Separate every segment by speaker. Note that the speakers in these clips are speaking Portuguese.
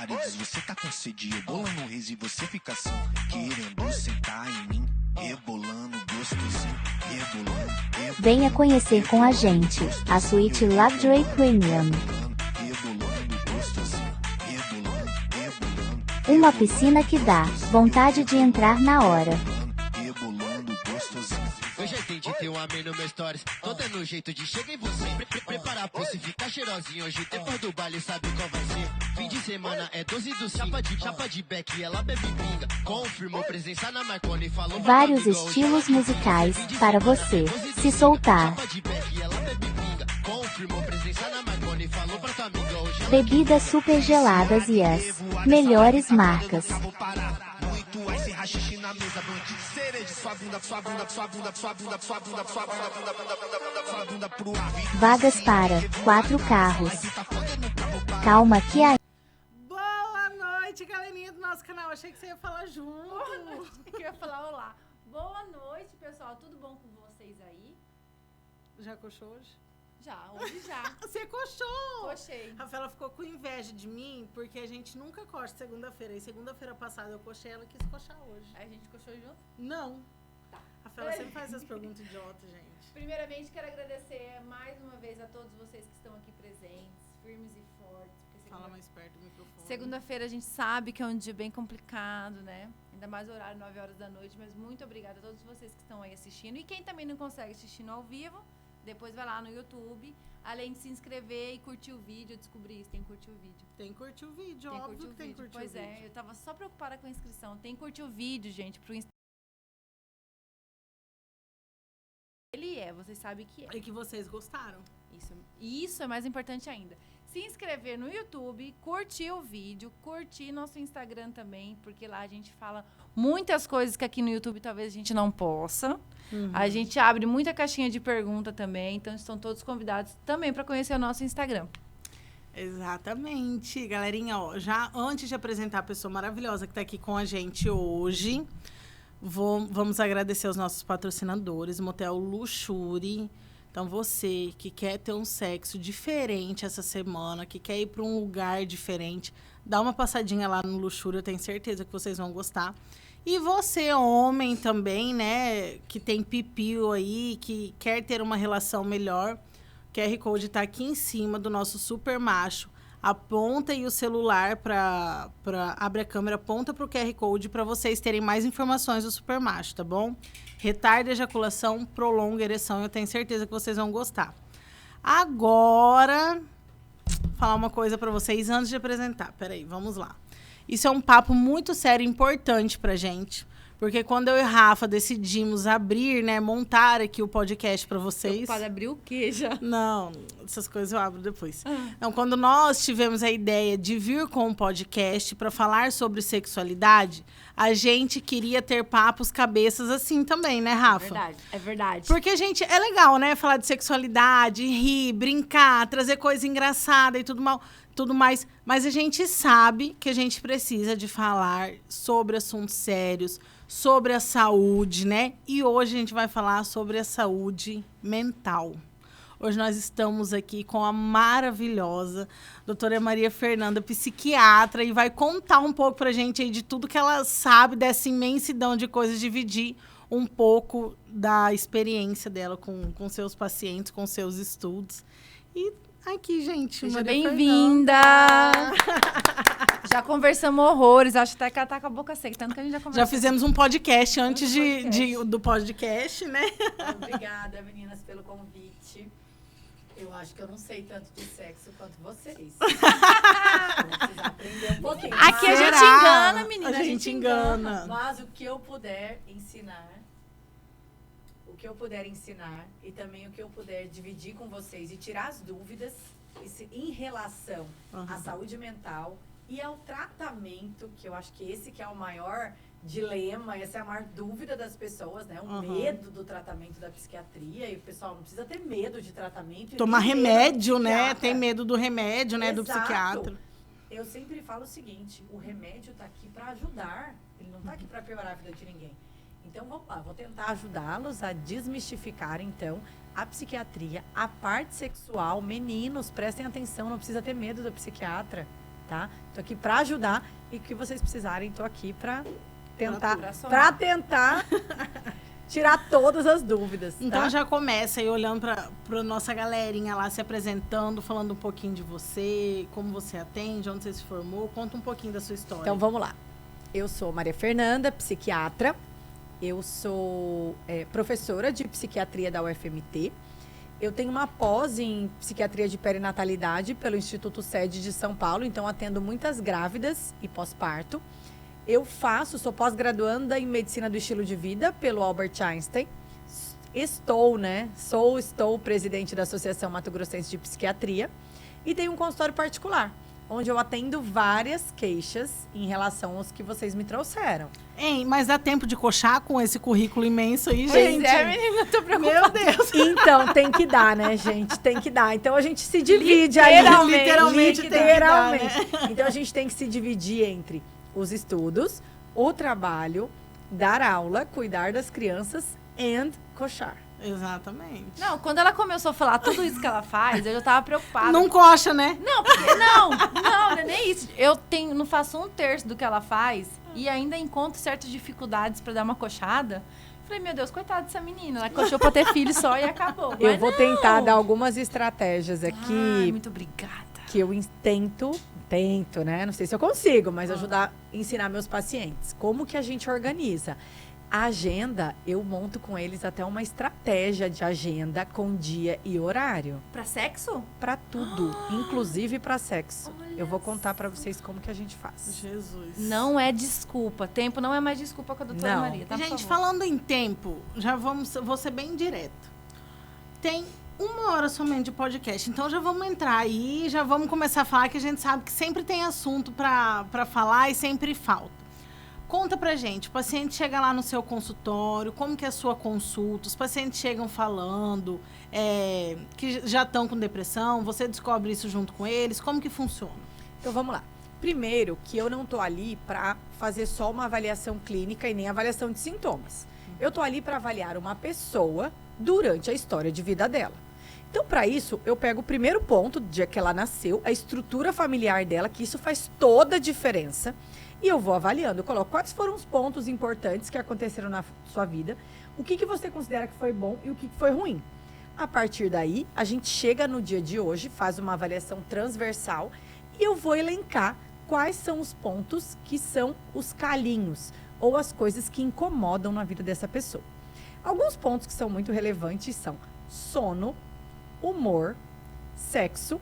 Speaker 1: paredes, você tá com sede. Eu bolando um riso e você fica assim, querendo sentar em mim, rebolando gostosinho, rebolando.
Speaker 2: Venha conhecer com a gente a suíte Luxury Premium. Uma piscina que dá vontade de entrar na hora.
Speaker 3: Hoje é dia de ter um amém no meu stories. Tô dando um jeito de chegar em você. Preparar a pulse, ficar cheirosinho. Hoje depois do baile sabe qual vai ser. Fim de semana é 12 do 5. Chapa de beck, ela bebe pinga. Confirmou presença na Marconi. Falou
Speaker 2: Vários estilos musicais para você se soltar. Bebidas super geladas e as melhores marcas. Vagas para 4 carros. Calma que a...
Speaker 4: Boa noite, galerinha do nosso canal. Achei que você ia falar junto.
Speaker 5: Eu ia falar olá. Boa noite, pessoal. Tudo bom com vocês aí?
Speaker 4: Já coxou hoje?
Speaker 5: Já, hoje já.
Speaker 4: Você coxou!
Speaker 5: Cochei.
Speaker 4: Rafaela ficou com inveja de mim, porque a gente nunca coxa segunda-feira. E segunda-feira passada eu cochei, ela quis coxar hoje.
Speaker 5: Aí a gente coxou junto?
Speaker 4: Não.
Speaker 5: Tá.
Speaker 4: Rafaela sempre faz essas perguntas idiotas, gente.
Speaker 5: Primeiramente, quero agradecer mais uma vez a todos vocês que estão aqui presentes, firmes e fortes.
Speaker 4: Fala mais perto do microfone.
Speaker 5: Segunda-feira a gente sabe que é um dia bem complicado, né? Ainda mais o horário, 9 horas da noite. Mas muito obrigada a todos vocês que estão aí assistindo. E quem também não consegue assistir no ao vivo, depois vai lá no YouTube, além de se inscrever e curtir o vídeo. Eu descobri isso, tem que curtir o vídeo.
Speaker 4: Tem que curtir o vídeo, óbvio que tem que curtir o vídeo.
Speaker 5: Pois é, eu tava só preocupada com a inscrição. Tem que curtir o vídeo, gente, pro Instagram. Ele é, vocês sabem que é.
Speaker 4: E que vocês gostaram.
Speaker 5: Isso é mais importante ainda. Se inscrever no YouTube, curtir o vídeo, curtir nosso Instagram também, porque lá a gente fala muitas coisas que aqui no YouTube talvez a gente não possa. Uhum. A gente abre muita caixinha de pergunta também, então estão todos convidados também para conhecer o nosso Instagram.
Speaker 4: Exatamente. Galerinha, ó, já antes de apresentar a pessoa maravilhosa que está aqui com a gente hoje, vamos agradecer aos nossos patrocinadores, Motel Luxury. Então, você que quer ter um sexo diferente essa semana, que quer ir para um lugar diferente, dá uma passadinha lá no Luxury, eu tenho certeza que vocês vão gostar. E você, homem também, né, que tem pipiu aí, que quer ter uma relação melhor, o QR Code está aqui em cima do nosso super macho. Aponta aí o celular abre a câmera, aponta para o QR Code para vocês terem mais informações do super macho, tá bom? Retarda a ejaculação, prolonga a ereção, eu tenho certeza que vocês vão gostar. Agora, vou falar uma coisa para vocês antes de apresentar. Peraí, vamos lá. Isso é um papo muito sério e importante pra gente. Porque quando eu e Rafa decidimos abrir, né, montar aqui o podcast para vocês...
Speaker 5: Pode abrir o quê já?
Speaker 4: Não, essas coisas eu abro depois. Então, quando nós tivemos a ideia de vir com um podcast para falar sobre sexualidade, a gente queria ter papos cabeças assim também, né, Rafa?
Speaker 5: É verdade.
Speaker 4: Porque, gente, é legal, né, falar de sexualidade, rir, brincar, trazer coisa engraçada e tudo mais, mas a gente sabe que a gente precisa de falar sobre assuntos sérios, sobre a saúde, né? E hoje a gente vai falar sobre a saúde mental. Hoje nós estamos aqui com a maravilhosa doutora Maria Fernanda, psiquiatra, e vai contar um pouco pra gente aí de tudo que ela sabe dessa imensidão de coisas, dividir um pouco da experiência dela com seus pacientes, com seus estudos. E aqui, gente,
Speaker 5: seja
Speaker 4: Maria
Speaker 5: bem-vinda!
Speaker 4: Fernanda.
Speaker 5: Já conversamos horrores, acho até que ela tá com a boca seca, tanto que a gente já conversou.
Speaker 4: Já fizemos um podcast antes do podcast, né?
Speaker 6: Obrigada, meninas, pelo convite. Eu acho que eu não sei tanto de sexo quanto vocês. Vou precisar aprender um pouquinho.
Speaker 5: Aqui a gente engana, menina.
Speaker 4: A gente engana.
Speaker 6: Mas o que eu puder ensinar, e também o que eu puder dividir com vocês e tirar as dúvidas em relação à saúde mental e ao tratamento, que eu acho que esse que é o maior dilema, essa é a maior dúvida das pessoas, né? O medo do tratamento da psiquiatria. E o pessoal não precisa ter medo de tratamento.
Speaker 4: Tomar remédio, né? Tem medo do remédio, né?
Speaker 6: Exato.
Speaker 4: Do psiquiatra.
Speaker 6: Eu sempre falo o seguinte, o remédio está aqui para ajudar, ele não está aqui para piorar a vida de ninguém. Então, vamos lá, vou tentar ajudá-los a desmistificar, então, a psiquiatria, a parte sexual. Meninos, prestem atenção, não precisa ter medo da psiquiatra. tá? Tô aqui para ajudar e o que vocês precisarem, tô aqui para tentar tirar todas as dúvidas.
Speaker 4: Então
Speaker 6: tá?
Speaker 4: já começa aí olhando para nossa galerinha lá, se apresentando, falando um pouquinho de você, como você atende, onde você se formou. Conta um pouquinho da sua história.
Speaker 6: Então vamos lá. Eu sou Maria Fernanda, psiquiatra. Eu sou professora de psiquiatria da UFMT. Eu tenho uma pós em psiquiatria de perinatalidade pelo Instituto SED de São Paulo, então atendo muitas grávidas e pós-parto. Eu sou pós-graduanda em medicina do estilo de vida pelo Albert Einstein. Estou presidente da Associação Mato Grossense de Psiquiatria e tenho um consultório particular, onde eu atendo várias queixas em relação aos que vocês me trouxeram.
Speaker 4: Hein, mas dá tempo de coxar com esse currículo imenso aí,
Speaker 5: Pois
Speaker 4: gente?
Speaker 5: é, menina, eu tô preocupada.
Speaker 4: Meu Deus.
Speaker 6: Então, tem que dar, né, gente? Tem que dar. Então, a gente se divide
Speaker 4: Literalmente tem que dar, né?
Speaker 6: Então, a gente tem que se dividir entre os estudos, o trabalho, dar aula, cuidar das crianças e coxar.
Speaker 4: Exatamente.
Speaker 5: Não, quando ela começou a falar tudo isso que ela faz, eu já tava preocupada.
Speaker 4: Não coxa, né?
Speaker 5: Não, porque não é nem isso. Eu não faço 1/3 do que ela faz e ainda encontro certas dificuldades pra dar uma coxada. Falei, meu Deus, coitada dessa menina. Ela coxou pra ter filho só e acabou.
Speaker 6: Eu
Speaker 5: Mas
Speaker 6: vou
Speaker 5: não.
Speaker 6: tentar dar algumas estratégias aqui.
Speaker 5: Ai, muito obrigada.
Speaker 6: Que eu tento, né? Não sei se eu consigo, mas ensinar meus pacientes. Como que a gente organiza? A agenda, eu monto com eles até uma estratégia de agenda com dia e horário.
Speaker 5: Pra sexo?
Speaker 6: Para tudo, inclusive para sexo. Eu vou contar para vocês como que a gente faz.
Speaker 4: Jesus.
Speaker 5: Não é desculpa. Tempo não é mais desculpa com a doutora
Speaker 6: Não.
Speaker 5: Maria, tá? Por
Speaker 4: Gente,
Speaker 5: favor.
Speaker 4: falando em tempo, vou ser bem direto. Tem 1 hora somente de podcast, então já vamos entrar aí, já vamos começar a falar, que a gente sabe que sempre tem assunto para falar e sempre falta. Conta pra gente, o paciente chega lá no seu consultório, como que é a sua consulta, os pacientes chegam falando que já estão com depressão, você descobre isso junto com eles, como que funciona?
Speaker 6: Então vamos lá. Primeiro, que eu não tô ali para fazer só uma avaliação clínica e nem avaliação de sintomas. Eu tô ali para avaliar uma pessoa durante a história de vida dela. Então, para isso, eu pego o primeiro ponto, do dia que ela nasceu, a estrutura familiar dela, que isso faz toda a diferença. E eu vou avaliando, eu coloco quais foram os pontos importantes que aconteceram na sua vida, o que você considera que foi bom e o que foi ruim. A partir daí, a gente chega no dia de hoje, faz uma avaliação transversal e eu vou elencar quais são os pontos que são os calinhos ou as coisas que incomodam na vida dessa pessoa. Alguns pontos que são muito relevantes são sono, humor, sexo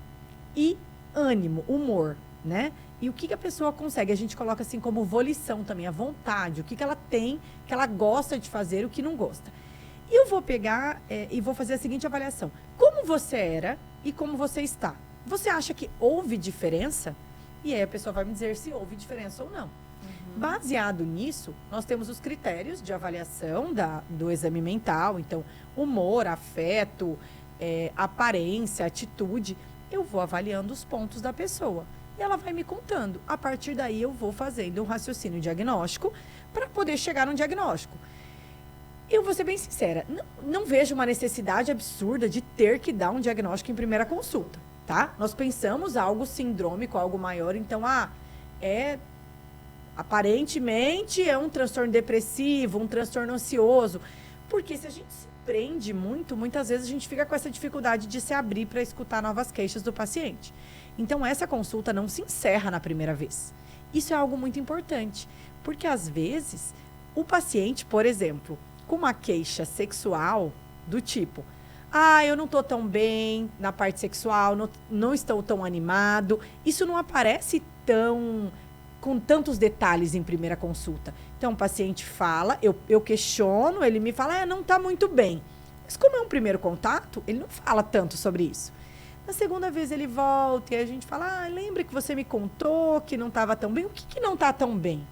Speaker 6: e ânimo, humor, né? E o que a pessoa consegue? A gente coloca assim como volição também, a vontade, o que ela tem, que ela gosta de fazer, o que não gosta. E eu vou pegar e vou fazer a seguinte avaliação. Como você era e como você está? Você acha que houve diferença? E aí a pessoa vai me dizer se houve diferença ou não. Baseado nisso, nós temos os critérios de avaliação do exame mental. Então, humor, afeto, aparência, atitude. Eu vou avaliando os pontos da pessoa. E ela vai me contando. A partir daí, eu vou fazendo um raciocínio diagnóstico para poder chegar num diagnóstico. Eu vou ser bem sincera, não vejo uma necessidade absurda de ter que dar um diagnóstico em primeira consulta, tá? Nós pensamos algo sindrômico, algo maior, então, aparentemente é um transtorno depressivo, um transtorno ansioso. Porque se a gente se prende muito, muitas vezes a gente fica com essa dificuldade de se abrir para escutar novas queixas do paciente. Então, essa consulta não se encerra na primeira vez. Isso é algo muito importante, porque às vezes o paciente, por exemplo, com uma queixa sexual do tipo, eu não estou tão bem na parte sexual, não estou tão animado, isso não aparece com tantos detalhes em primeira consulta. Então, o paciente fala, eu questiono, ele me fala, não está muito bem. Mas como é um primeiro contato, ele não fala tanto sobre isso. Na segunda vez ele volta e a gente fala, lembra que você me contou que não estava tão bem? O que não está tão bem?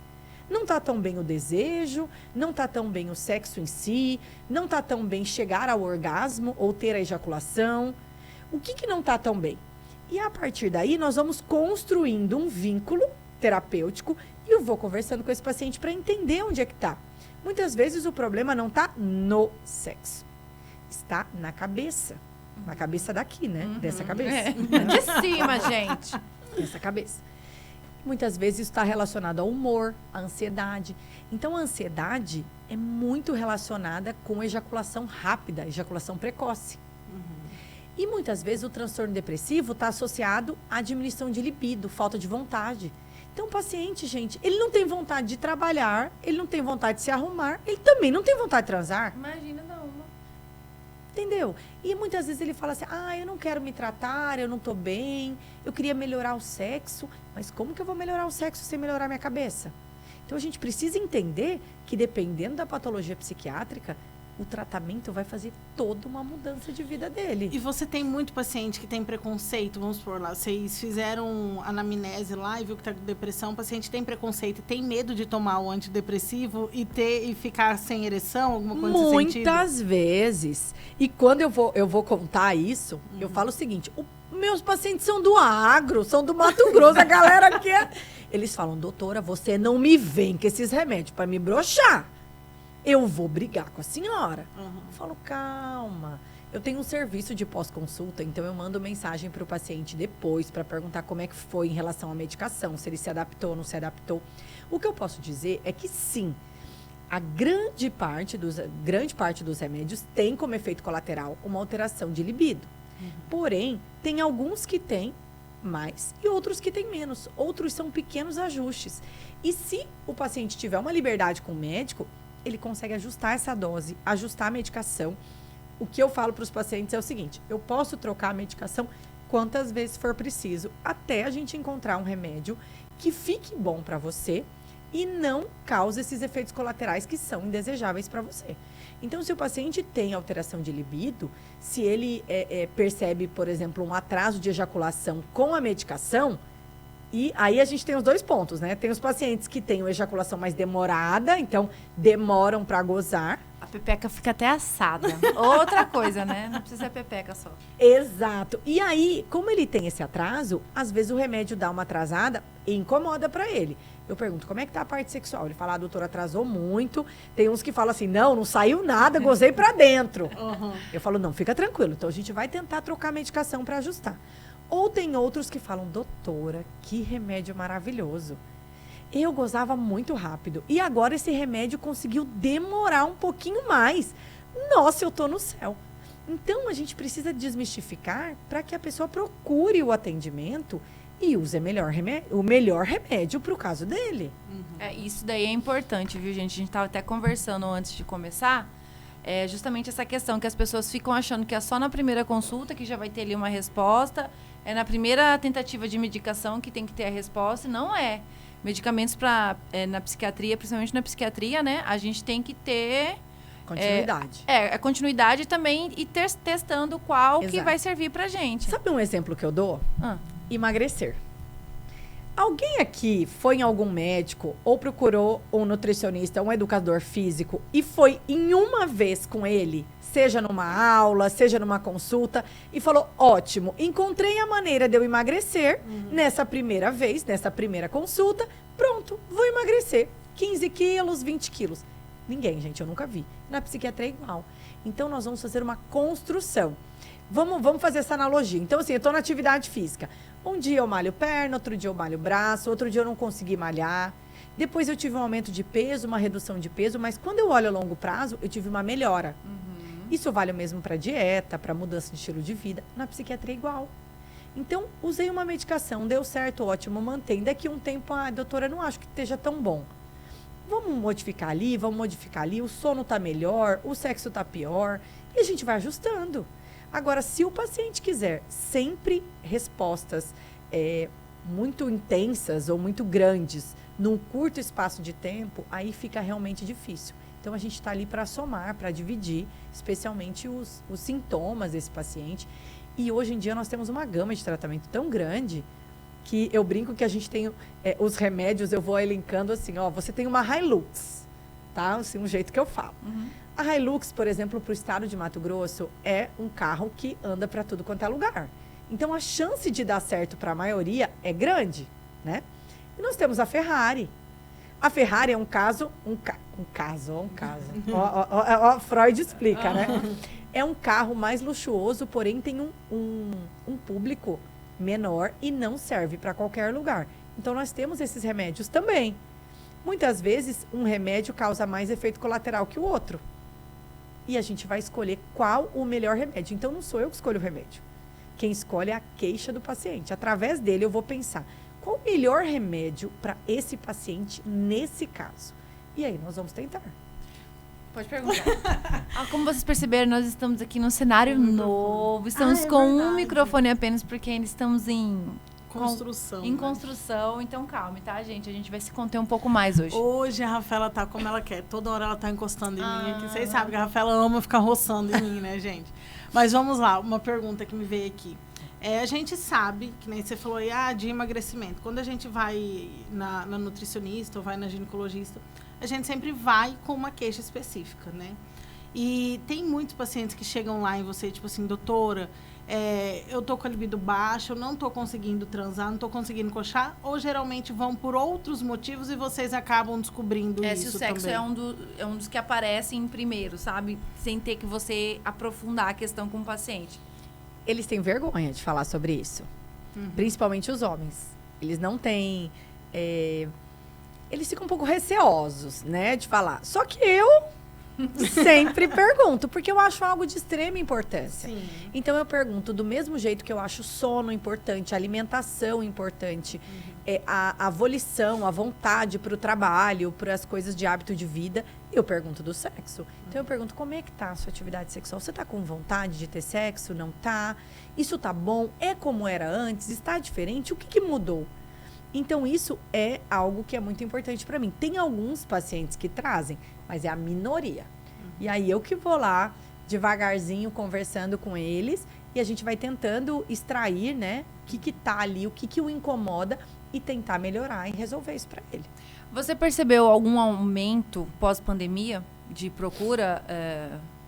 Speaker 6: Não está tão bem o desejo, não está tão bem o sexo em si, não está tão bem chegar ao orgasmo ou ter a ejaculação. O que não está tão bem? E a partir daí nós vamos construindo um vínculo terapêutico e eu vou conversando com esse paciente para entender onde é que está. Muitas vezes o problema não está no sexo, está na cabeça. Na cabeça daqui, né? Dessa cabeça.
Speaker 5: De cima, gente.
Speaker 6: Dessa cabeça. Muitas vezes isso está relacionado ao humor, à ansiedade. Então, a ansiedade é muito relacionada com ejaculação rápida, ejaculação precoce. E muitas vezes o transtorno depressivo está associado à diminuição de libido, falta de vontade. Então, o paciente, gente, ele não tem vontade de trabalhar, ele não tem vontade de se arrumar, ele também não tem vontade de transar.
Speaker 5: Imagina, não.
Speaker 6: Entendeu? E muitas vezes ele fala assim, eu não quero me tratar, eu não tô bem, eu queria melhorar o sexo, mas como que eu vou melhorar o sexo sem melhorar minha cabeça? Então, a gente precisa entender que, dependendo da patologia psiquiátrica, o tratamento vai fazer toda uma mudança de vida dele.
Speaker 4: E você tem muito paciente que tem preconceito, vamos supor lá, vocês fizeram anamnese lá e viu que tá com depressão, o paciente tem preconceito e tem medo de tomar o antidepressivo e ficar sem ereção, alguma coisa nesse sentido?
Speaker 6: Muitas vezes. E quando eu vou contar isso, eu falo o seguinte, meus pacientes são do agro, são do Mato Grosso, a galera que é... Eles falam, doutora, você não me vem com esses remédios para me broxar. Eu vou brigar com a senhora. Eu falo, calma. Eu tenho um serviço de pós-consulta, então eu mando mensagem para o paciente depois para perguntar como é que foi em relação à medicação, se ele se adaptou ou não se adaptou. O que eu posso dizer é que sim, a grande parte dos remédios tem como efeito colateral uma alteração de libido. Porém, tem alguns que têm mais e outros que têm menos. Outros são pequenos ajustes. E se o paciente tiver uma liberdade com o médico, ele consegue ajustar essa dose, ajustar a medicação. O que eu falo para os pacientes é o seguinte, eu posso trocar a medicação quantas vezes for preciso, até a gente encontrar um remédio que fique bom para você e não cause esses efeitos colaterais que são indesejáveis para você. Então, se o paciente tem alteração de libido, se ele percebe, por exemplo, um atraso de ejaculação com a medicação, e aí a gente tem os dois pontos, né? Tem os pacientes que têm uma ejaculação mais demorada, então demoram para gozar.
Speaker 5: A pepeca fica até assada. Outra coisa, né? Não precisa ser pepeca só.
Speaker 6: Exato. E aí, como ele tem esse atraso, às vezes o remédio dá uma atrasada e incomoda para ele. Eu pergunto, como é que tá a parte sexual? Ele fala, doutor, atrasou muito. Tem uns que falam assim, não saiu nada, gozei para dentro. Eu falo, não, fica tranquilo. Então a gente vai tentar trocar a medicação para ajustar. Ou tem outros que falam, doutora, que remédio maravilhoso. Eu gozava muito rápido. E agora esse remédio conseguiu demorar um pouquinho mais. Nossa, eu tô no céu. Então, a gente precisa desmistificar para que a pessoa procure o atendimento e use o melhor remédio para o caso dele.
Speaker 5: Isso daí é importante, viu, gente? A gente estava até conversando antes de começar. É justamente essa questão que as pessoas ficam achando que é só na primeira consulta que já vai ter ali uma resposta. É na primeira tentativa de medicação que tem que ter a resposta. Não é. Medicamentos na psiquiatria, principalmente na psiquiatria, né? A gente tem que ter...
Speaker 6: Continuidade.
Speaker 5: A continuidade também e testando qual que vai servir pra gente.
Speaker 6: Sabe um exemplo que eu dou? Emagrecer. Alguém aqui foi em algum médico ou procurou um nutricionista, um educador físico e foi em uma vez com ele, seja numa aula, seja numa consulta, e falou, ótimo, encontrei a maneira de eu emagrecer nessa primeira vez, nessa primeira consulta, pronto, vou emagrecer 15 quilos, 20 quilos. Ninguém, gente, eu nunca vi. Na psiquiatria é igual. Então, nós vamos fazer uma construção. Vamos fazer essa analogia. Então, assim, eu estou na atividade física. Um dia eu malho perna, outro dia eu malho braço, outro dia eu não consegui malhar. Depois eu tive um aumento de peso, uma redução de peso, mas quando eu olho a longo prazo, eu tive uma melhora. Isso vale o mesmo para dieta, para mudança de estilo de vida. Na psiquiatria é igual. Então, usei uma medicação, deu certo, ótimo, mantém. Daqui a um tempo, doutora, não acho que esteja tão bom. Vamos modificar ali, o sono está melhor, o sexo está pior, e a gente vai ajustando. Agora, se o paciente quiser sempre respostas muito intensas ou muito grandes num curto espaço de tempo, aí fica realmente difícil. Então, a gente está ali para somar, para dividir, especialmente os sintomas desse paciente. E hoje em dia nós temos uma gama de tratamento tão grande que eu brinco que a gente tem os remédios, eu vou elencando assim, você tem uma Hilux, tá? Assim, um jeito que eu falo. A Hilux, por exemplo, para o estado de Mato Grosso, é um carro que anda para tudo quanto é lugar. Então, a chance de dar certo para a maioria é grande, né? E nós temos a Ferrari. A Ferrari é um caso. Ó, Freud explica, né? É um carro mais luxuoso, porém tem um público menor e não serve para qualquer lugar.
Speaker 7: Então, nós temos esses remédios também. Muitas vezes, um remédio causa mais efeito colateral que o outro. E a gente vai escolher qual o melhor remédio. Então, não sou eu que escolho o remédio. Quem escolhe é a queixa do paciente. Através dele, eu vou pensar qual o melhor remédio para esse paciente nesse caso. E aí, nós vamos tentar.
Speaker 5: Pode perguntar. Como vocês perceberam, nós estamos aqui num cenário novo. Estamos com um microfone apenas, porque ainda estamos em
Speaker 4: construção.
Speaker 5: Em construção. Então, calme, tá, gente? A gente vai se conter um pouco mais hoje.
Speaker 4: Hoje a Rafaela tá como ela quer. Toda hora ela tá encostando em mim aqui. Vocês sabem que a Rafaela ama ficar roçando em mim, né, gente? Mas vamos lá, uma pergunta que me veio aqui. A gente sabe, que nem você falou aí, de emagrecimento. Quando a gente vai na nutricionista ou vai na ginecologista, a gente sempre vai com uma queixa específica, né? E tem muitos pacientes que chegam lá em você, tipo assim, doutora, eu tô com a libido baixa, eu não tô conseguindo transar, não tô conseguindo coxar, ou geralmente vão por outros motivos e vocês acabam descobrindo isso
Speaker 5: se o sexo
Speaker 4: também.
Speaker 5: é um dos que aparecem primeiro, sabe? Sem ter que você aprofundar a questão com o paciente.
Speaker 7: Eles têm vergonha de falar sobre isso. Principalmente os homens. Eles não têm... Eles ficam um pouco receosos, né, de falar. Só que eu sempre pergunto, porque eu acho algo de extrema importância.
Speaker 4: Sim.
Speaker 7: Então, eu pergunto do mesmo jeito que eu acho sono importante, alimentação importante, a volição, a vontade para o trabalho, para as coisas de hábito de vida, eu pergunto do sexo. Então, eu pergunto, como é que tá a sua atividade sexual? Você tá com vontade de ter sexo? Não tá? Isso tá bom? É como era antes? Está diferente? O que mudou? Então, isso é algo que é muito importante para mim. Tem alguns pacientes que trazem, mas é a minoria. E aí, eu que vou lá, devagarzinho, conversando com eles, e a gente vai tentando extrair, né, o que tá ali, o que o incomoda, e tentar melhorar e resolver isso para ele.
Speaker 5: Você percebeu algum aumento pós-pandemia de procura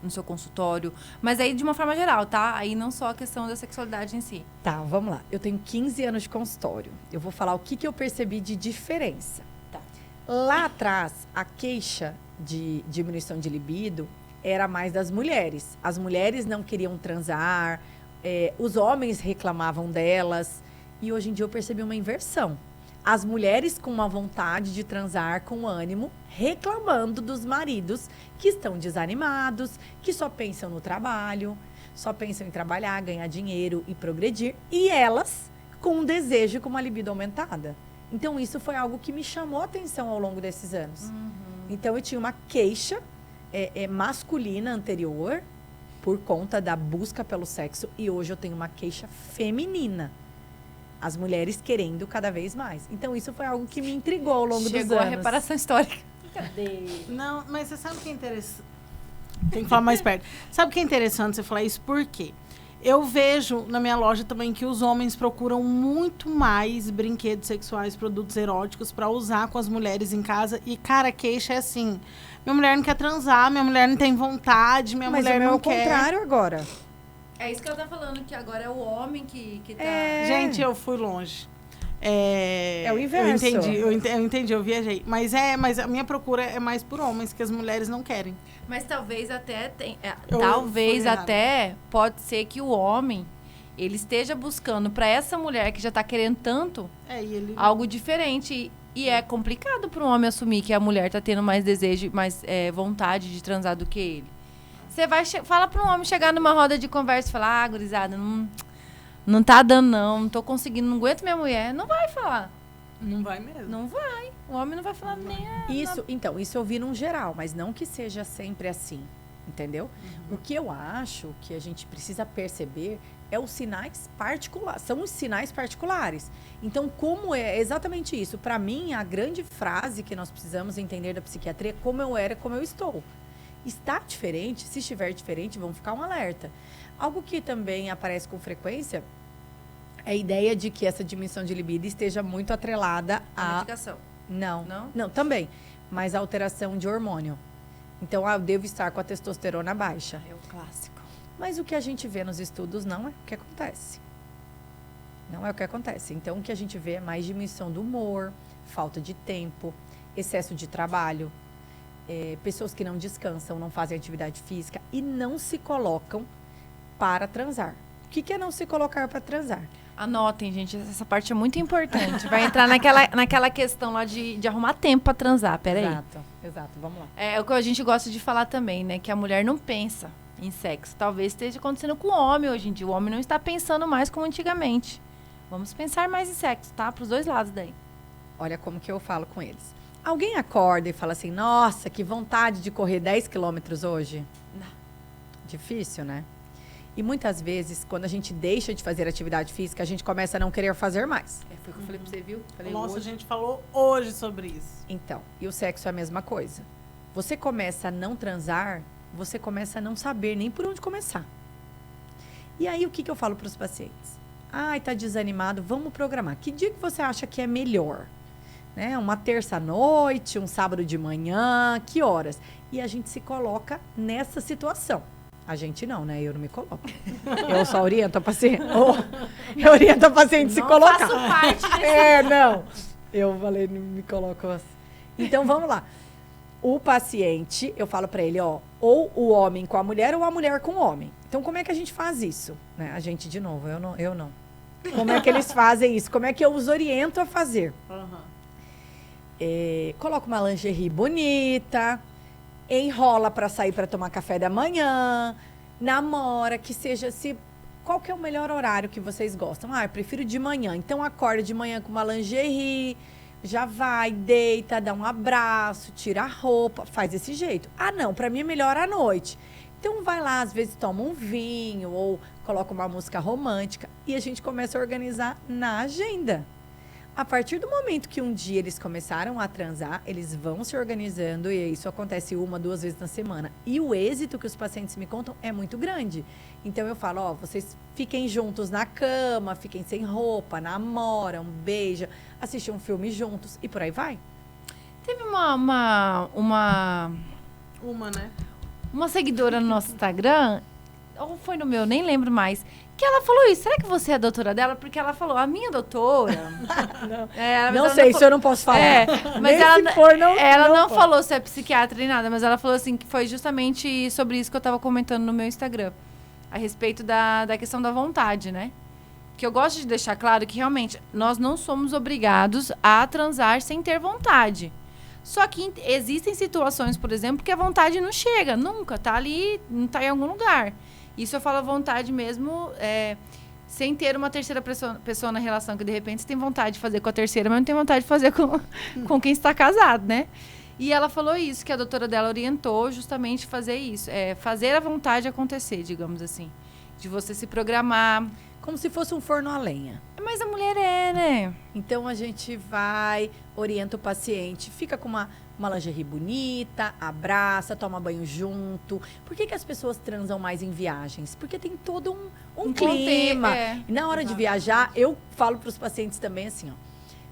Speaker 5: no seu consultório? Mas aí de uma forma geral, tá? Aí não só a questão da sexualidade em si.
Speaker 7: Tá, vamos lá. Eu tenho 15 anos de consultório. Eu vou falar o que eu percebi de diferença.
Speaker 5: Tá.
Speaker 7: Lá atrás, a queixa de diminuição de libido era mais das mulheres. As mulheres não queriam transar, os homens reclamavam delas. E hoje em dia eu percebi uma inversão. As mulheres com uma vontade de transar com ânimo, reclamando dos maridos que estão desanimados, que só pensam no trabalho, só pensam em trabalhar, ganhar dinheiro e progredir. E elas com um desejo, com uma libido aumentada. Então, isso foi algo que me chamou a atenção ao longo desses anos. Então, eu tinha uma queixa masculina anterior, por conta da busca pelo sexo, e hoje eu tenho uma queixa feminina. As mulheres querendo cada vez mais. Então, isso foi algo que me intrigou ao longo dos anos.
Speaker 5: Chegou a reparação histórica.
Speaker 6: Cadê?
Speaker 4: Não, mas você sabe o que é interessante? Tem que falar mais perto. Sabe o que é interessante você falar isso? Por quê? Eu vejo na minha loja também que os homens procuram muito mais brinquedos sexuais, produtos eróticos para usar com as mulheres em casa. E, cara, a queixa é assim: minha mulher não quer transar, minha mulher não tem vontade, minha mulher não quer.
Speaker 7: Mas é o contrário agora.
Speaker 5: É isso que ela tá falando, que agora é o homem que tá...
Speaker 4: Gente, eu fui longe.
Speaker 7: É o inverso.
Speaker 4: Eu entendi, eu viajei. Mas a minha procura é mais por homens, que as mulheres não querem.
Speaker 5: Mas talvez até
Speaker 4: fui
Speaker 5: até pode ser que o homem ele esteja buscando para essa mulher que já tá querendo tanto algo diferente. E é complicado para um homem assumir que a mulher tá tendo mais desejo, mais vontade de transar do que ele. Você vai fala para um homem chegar numa roda de conversa e falar: gurizada, não tá dando não tô conseguindo, não aguento minha mulher. Não vai falar.
Speaker 4: Não vai mesmo.
Speaker 5: Não vai. O homem não vai falar nem...
Speaker 7: Isso eu vi num geral, mas não que seja sempre assim, entendeu? O que eu acho que a gente precisa perceber é os sinais particulares, são os sinais particulares. Então, como é exatamente isso? Para mim, a grande frase que nós precisamos entender da psiquiatria é como eu era, como eu estou. Está diferente? Se estiver diferente, vamos ficar um alerta. Algo que também aparece com frequência é a ideia de que essa diminuição de libido esteja muito atrelada à...
Speaker 5: medicação.
Speaker 7: Não, também. Mas a alteração de hormônio. Então, eu devo estar com a testosterona baixa.
Speaker 5: É o clássico.
Speaker 7: Mas o que a gente vê nos estudos não é o que acontece. Não é o que acontece. Então, o que a gente vê é mais diminuição do humor, falta de tempo, excesso de trabalho, pessoas que não descansam, não fazem atividade física e não se colocam para transar. O que é não se colocar para transar?
Speaker 5: Anotem, gente, essa parte é muito importante. Vai entrar naquela questão lá de arrumar tempo pra transar, peraí.
Speaker 7: Exato, vamos lá.
Speaker 5: É o que a gente gosta de falar também, né? Que a mulher não pensa em sexo. Talvez esteja acontecendo com o homem hoje em dia. O homem não está pensando mais como antigamente. Vamos pensar mais em sexo, tá? Pros dois lados daí.
Speaker 7: Olha como que eu falo com eles. Alguém acorda e fala assim, nossa, que vontade de correr 10 quilômetros hoje?
Speaker 5: Não.
Speaker 7: Difícil, né? E muitas vezes, quando a gente deixa de fazer atividade física, a gente começa a não querer fazer mais.
Speaker 5: Foi o que eu falei pra você, viu? Falei
Speaker 4: Nossa,
Speaker 5: hoje.
Speaker 4: a gente falou hoje sobre isso.
Speaker 7: Então, e o sexo é a mesma coisa. Você começa a não transar, você começa a não saber nem por onde começar. E aí, o que eu falo para os pacientes? Ai, tá desanimado, vamos programar. Que dia que você acha que é melhor? Né? Uma terça-noite, um sábado de manhã, que horas? E a gente se coloca nessa situação. A gente não, né? Eu não me coloco. Eu só oriento a paciente. Eu oriento a paciente a se colocar.
Speaker 5: Faço parte desse...
Speaker 7: Não. Eu falei, não me coloco assim. Então, vamos lá. O paciente, eu falo pra ele, ó, ou o homem com a mulher ou a mulher com o homem. Então, como é que a gente faz isso? Né? A gente, de novo, eu não. Como é que eles fazem isso? Como é que eu os oriento a fazer? Coloca uma lingerie bonita, enrola para sair para tomar café da manhã, namora, que seja qual que é o melhor horário que vocês gostam? Eu prefiro de manhã. Então acorda de manhã com uma lingerie, já vai, deita, dá um abraço, tira a roupa, faz desse jeito. Não, para mim é melhor à noite. Então vai lá, às vezes toma um vinho ou coloca uma música romântica e a gente começa a organizar na agenda. A partir do momento que um dia eles começaram a transar, eles vão se organizando e isso acontece 1, 2 vezes na semana. E o êxito que os pacientes me contam é muito grande. Então eu falo, vocês fiquem juntos na cama, fiquem sem roupa, namoram, beijam, assistem um filme juntos e por aí vai.
Speaker 5: Teve uma
Speaker 4: né?
Speaker 5: Uma seguidora no nosso Instagram, ou foi no meu, nem lembro mais, que ela falou isso. Será que você é a doutora dela? Porque ela falou, a minha doutora...
Speaker 7: Não sei, isso eu não posso falar.
Speaker 5: Mas ela não falou se é psiquiatra nem nada, mas ela falou assim, que foi justamente sobre isso que eu tava comentando no meu Instagram. A respeito da questão da vontade, né? Que eu gosto de deixar claro que realmente nós não somos obrigados a transar sem ter vontade. Só que existem situações, por exemplo, que a vontade não chega, nunca, tá ali, não tá em algum lugar. Isso eu falo vontade mesmo, sem ter uma terceira pessoa na relação, que de repente você tem vontade de fazer com a terceira, mas não tem vontade de fazer com quem está casado, né? E ela falou isso, que a doutora dela orientou justamente fazer isso, fazer a vontade acontecer, digamos assim. De você se programar.
Speaker 7: Como se fosse um forno a lenha.
Speaker 5: Mas a mulher né?
Speaker 7: Então a gente vai, orienta o paciente, fica com uma lingerie bonita, abraça, toma banho junto. Por que as pessoas transam mais em viagens? Porque tem todo um clima. E na hora de viajar, eu falo para os pacientes também assim,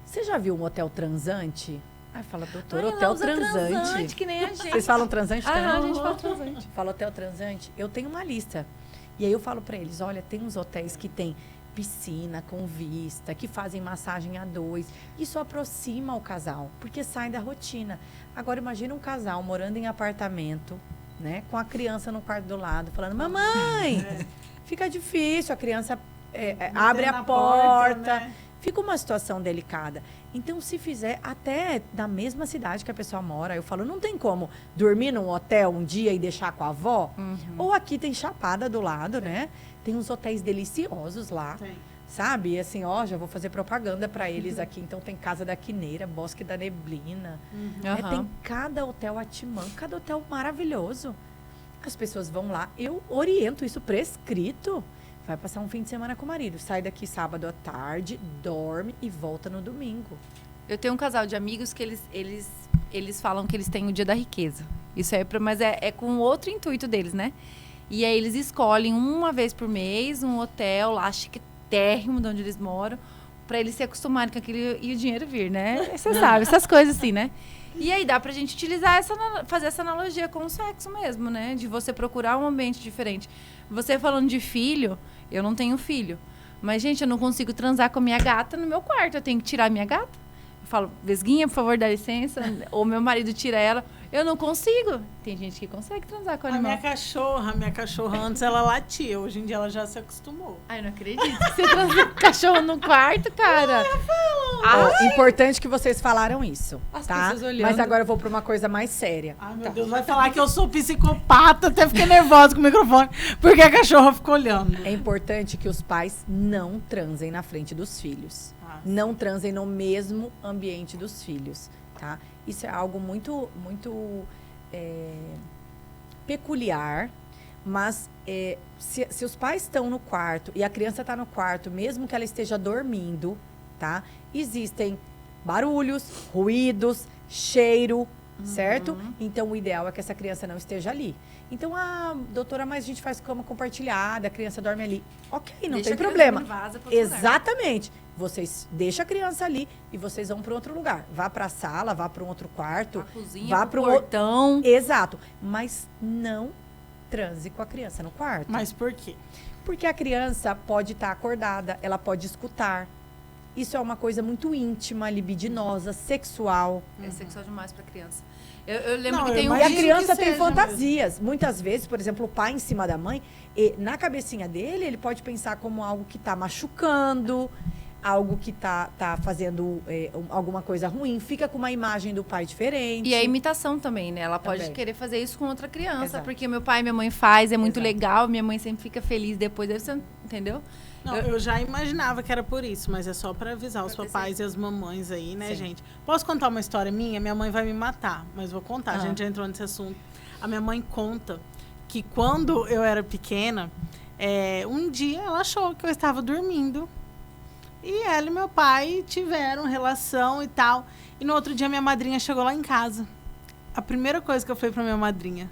Speaker 7: você já viu um hotel transante? Aí fala, doutor, hotel transante.
Speaker 5: Que nem a gente.
Speaker 7: Vocês falam transante também?
Speaker 5: A gente fala transante.
Speaker 7: Fala hotel transante. Eu tenho uma lista. E aí eu falo para eles, olha, tem uns hotéis que tem piscina com vista, que fazem massagem a 2. Isso aproxima o casal, porque sai da rotina. Agora imagina um casal morando em apartamento, né, com a criança no quarto do lado, falando, mamãe, fica difícil, a criança abre a porta, né? Fica uma situação delicada. Então, se fizer até da mesma cidade que a pessoa mora, eu falo, não tem como dormir num hotel um dia e deixar com a avó? Ou aqui tem Chapada do lado, né? Tem uns hotéis deliciosos lá, sabe? E assim, já vou fazer propaganda para eles aqui. Então, tem Casa da Quineira, Bosque da Neblina. Tem cada hotel Atimã, cada hotel maravilhoso. As pessoas vão lá, eu oriento isso prescrito. Vai passar um fim de semana com o marido. Sai daqui sábado à tarde, dorme e volta no domingo.
Speaker 5: Eu tenho um casal de amigos que eles falam que eles têm o dia da riqueza. Isso mas é com outro intuito deles, né? E aí eles escolhem uma vez por mês um hotel lá chiquérrimo de onde eles moram, pra eles se acostumarem com aquilo e o dinheiro vir, né? Você sabe, essas coisas assim, né? E aí dá pra gente utilizar fazer essa analogia com o sexo mesmo, né? De você procurar um ambiente diferente. Você falando de filho, eu não tenho filho. Mas, gente, eu não consigo transar com a minha gata no meu quarto. Eu tenho que tirar a minha gata. falo, Vesguinha, por favor, dá licença. Ou meu marido tira ela. Eu não consigo. Tem gente que consegue transar com o
Speaker 4: A
Speaker 5: animal.
Speaker 4: minha cachorra antes ela latia, hoje em dia ela já se acostumou.
Speaker 5: Ai, não acredito. Você transa com cachorro no quarto, cara.
Speaker 7: Importante que vocês falaram isso,
Speaker 5: As
Speaker 7: tá?
Speaker 5: pessoas olhando.
Speaker 7: Mas agora eu vou pra uma coisa mais séria.
Speaker 4: Ai, meu Deus, vai falar que eu sou psicopata, até fiquei nervosa com o microfone, porque a cachorra ficou olhando.
Speaker 7: É importante que os pais não transem na frente dos filhos. Não transem no mesmo ambiente dos filhos, tá? Isso é algo muito peculiar, mas se os pais estão no quarto e a criança está no quarto, mesmo que ela esteja dormindo, tá? Existem barulhos, ruídos, cheiro, certo? Então, o ideal é que essa criança não esteja ali. Então, doutora, mas a gente faz cama compartilhada, a criança dorme ali. Ok, não tem problema.
Speaker 5: Vaza pra outro lugar.
Speaker 7: Exatamente. Vocês deixam a criança ali e vocês vão para outro lugar. Vá para a sala, vá para um outro quarto.
Speaker 5: A cozinha,
Speaker 7: vá
Speaker 5: pro
Speaker 7: pro
Speaker 5: portão.
Speaker 7: Exato. Mas não transe com a criança no quarto.
Speaker 4: Mas por quê?
Speaker 7: Porque a criança pode estar acordada, ela pode escutar. Isso é uma coisa muito íntima, libidinosa, sexual.
Speaker 5: É sexual demais pra criança. Eu lembro
Speaker 4: Não,
Speaker 5: que
Speaker 4: eu
Speaker 5: tem
Speaker 7: E
Speaker 5: um...
Speaker 7: a
Speaker 4: imagino
Speaker 7: criança
Speaker 4: que
Speaker 7: tem
Speaker 4: seja
Speaker 7: fantasias. Muitas vezes, por exemplo, o pai em cima da mãe, e na cabecinha dele, ele pode pensar como algo que está machucando, algo que tá fazendo alguma coisa ruim. Fica com uma imagem do pai diferente.
Speaker 5: E a imitação também, né? Ela pode
Speaker 7: Também.
Speaker 5: querer fazer isso com outra criança.
Speaker 7: Exato.
Speaker 5: Porque meu pai e minha mãe faz, é muito
Speaker 7: Exato.
Speaker 5: legal. Minha mãe sempre fica feliz depois. Deve ser, entendeu?
Speaker 4: Não, eu já imaginava que era por isso, mas é só pra avisar os
Speaker 5: Pra ter
Speaker 4: papais e as mamães aí, né,
Speaker 7: Sim.
Speaker 4: gente? Posso contar uma história minha? Minha mãe vai me matar, mas vou contar. A gente já entrou nesse assunto. A minha mãe conta que quando eu era pequena, um dia ela achou que eu estava dormindo. E ela e meu pai tiveram relação e tal. E no outro dia minha madrinha chegou lá em casa. A primeira coisa que eu falei pra minha madrinha: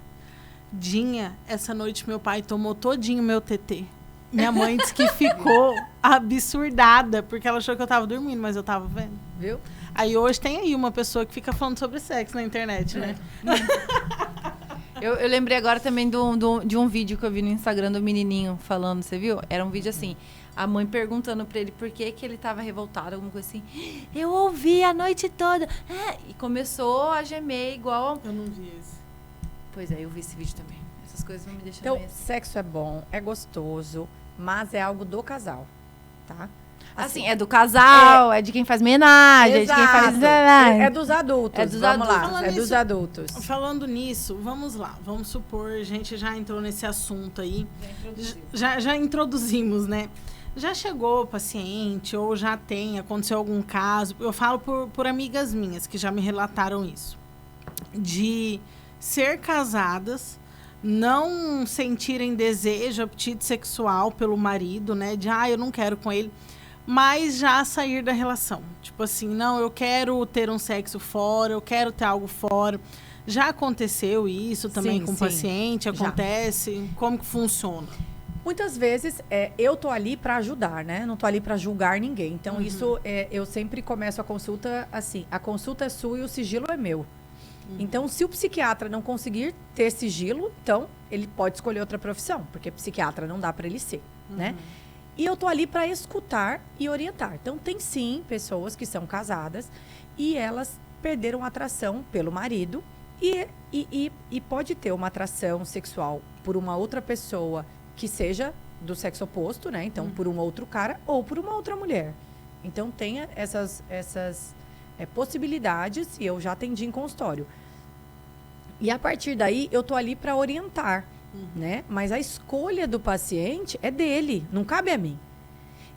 Speaker 4: Dinha, essa noite meu pai tomou todinho meu TT. Minha mãe disse que ficou absurdada, porque ela achou que eu tava dormindo, mas eu tava vendo.
Speaker 7: Viu?
Speaker 4: Aí hoje tem aí uma pessoa que fica falando sobre sexo na internet, né?
Speaker 5: Eu lembrei agora também de um vídeo que eu vi no Instagram do menininho falando, você viu? Era um vídeo assim, a mãe perguntando pra ele por que ele tava revoltado, alguma coisa assim. Eu ouvi a noite toda. E começou a gemer igual...
Speaker 4: Eu não vi esse.
Speaker 5: Pois é, eu vi esse vídeo também. Essas coisas não me deixam
Speaker 7: Então,
Speaker 5: meio assim.
Speaker 7: sexo é bom, é gostoso, mas é algo do casal, tá?
Speaker 5: Assim, é do casal, é de quem faz homenagem, é de quem faz...
Speaker 7: Exato. É dos adultos.
Speaker 5: É dos
Speaker 7: Vamos
Speaker 5: adultos.
Speaker 7: lá,
Speaker 4: Falando
Speaker 7: é dos
Speaker 4: nisso-
Speaker 7: adultos.
Speaker 4: Falando nisso, vamos lá. Vamos supor, a gente já entrou nesse assunto aí. Já introduzimos, né? Já chegou paciente ou já aconteceu algum caso, eu falo por amigas minhas que já me relataram isso, de ser casadas, não sentirem desejo, apetite sexual pelo marido, né? De, eu não quero com ele, mas já sair da relação. Tipo assim, não, eu quero ter um sexo fora, eu quero ter algo fora. Já aconteceu isso também
Speaker 7: Sim,
Speaker 4: com o
Speaker 7: sim.
Speaker 4: paciente?
Speaker 7: Já.
Speaker 4: Acontece? Como que funciona?
Speaker 7: Muitas vezes eu tô ali para ajudar, né? Não tô ali para julgar ninguém. Então, isso eu sempre começo a consulta assim: a consulta é sua e o sigilo é meu. Então, se o psiquiatra não conseguir ter sigilo, então ele pode escolher outra profissão, porque psiquiatra não dá para ele ser, né? E eu tô ali para escutar e orientar. Então, tem sim pessoas que são casadas e elas perderam a atração pelo marido e pode ter uma atração sexual por uma outra pessoa que seja do sexo oposto, né? Então, por um outro cara ou por uma outra mulher. Então, tem essas possibilidades e eu já atendi em consultório. E a partir daí, eu tô ali para orientar, né? Mas a escolha do paciente é dele, não cabe a mim.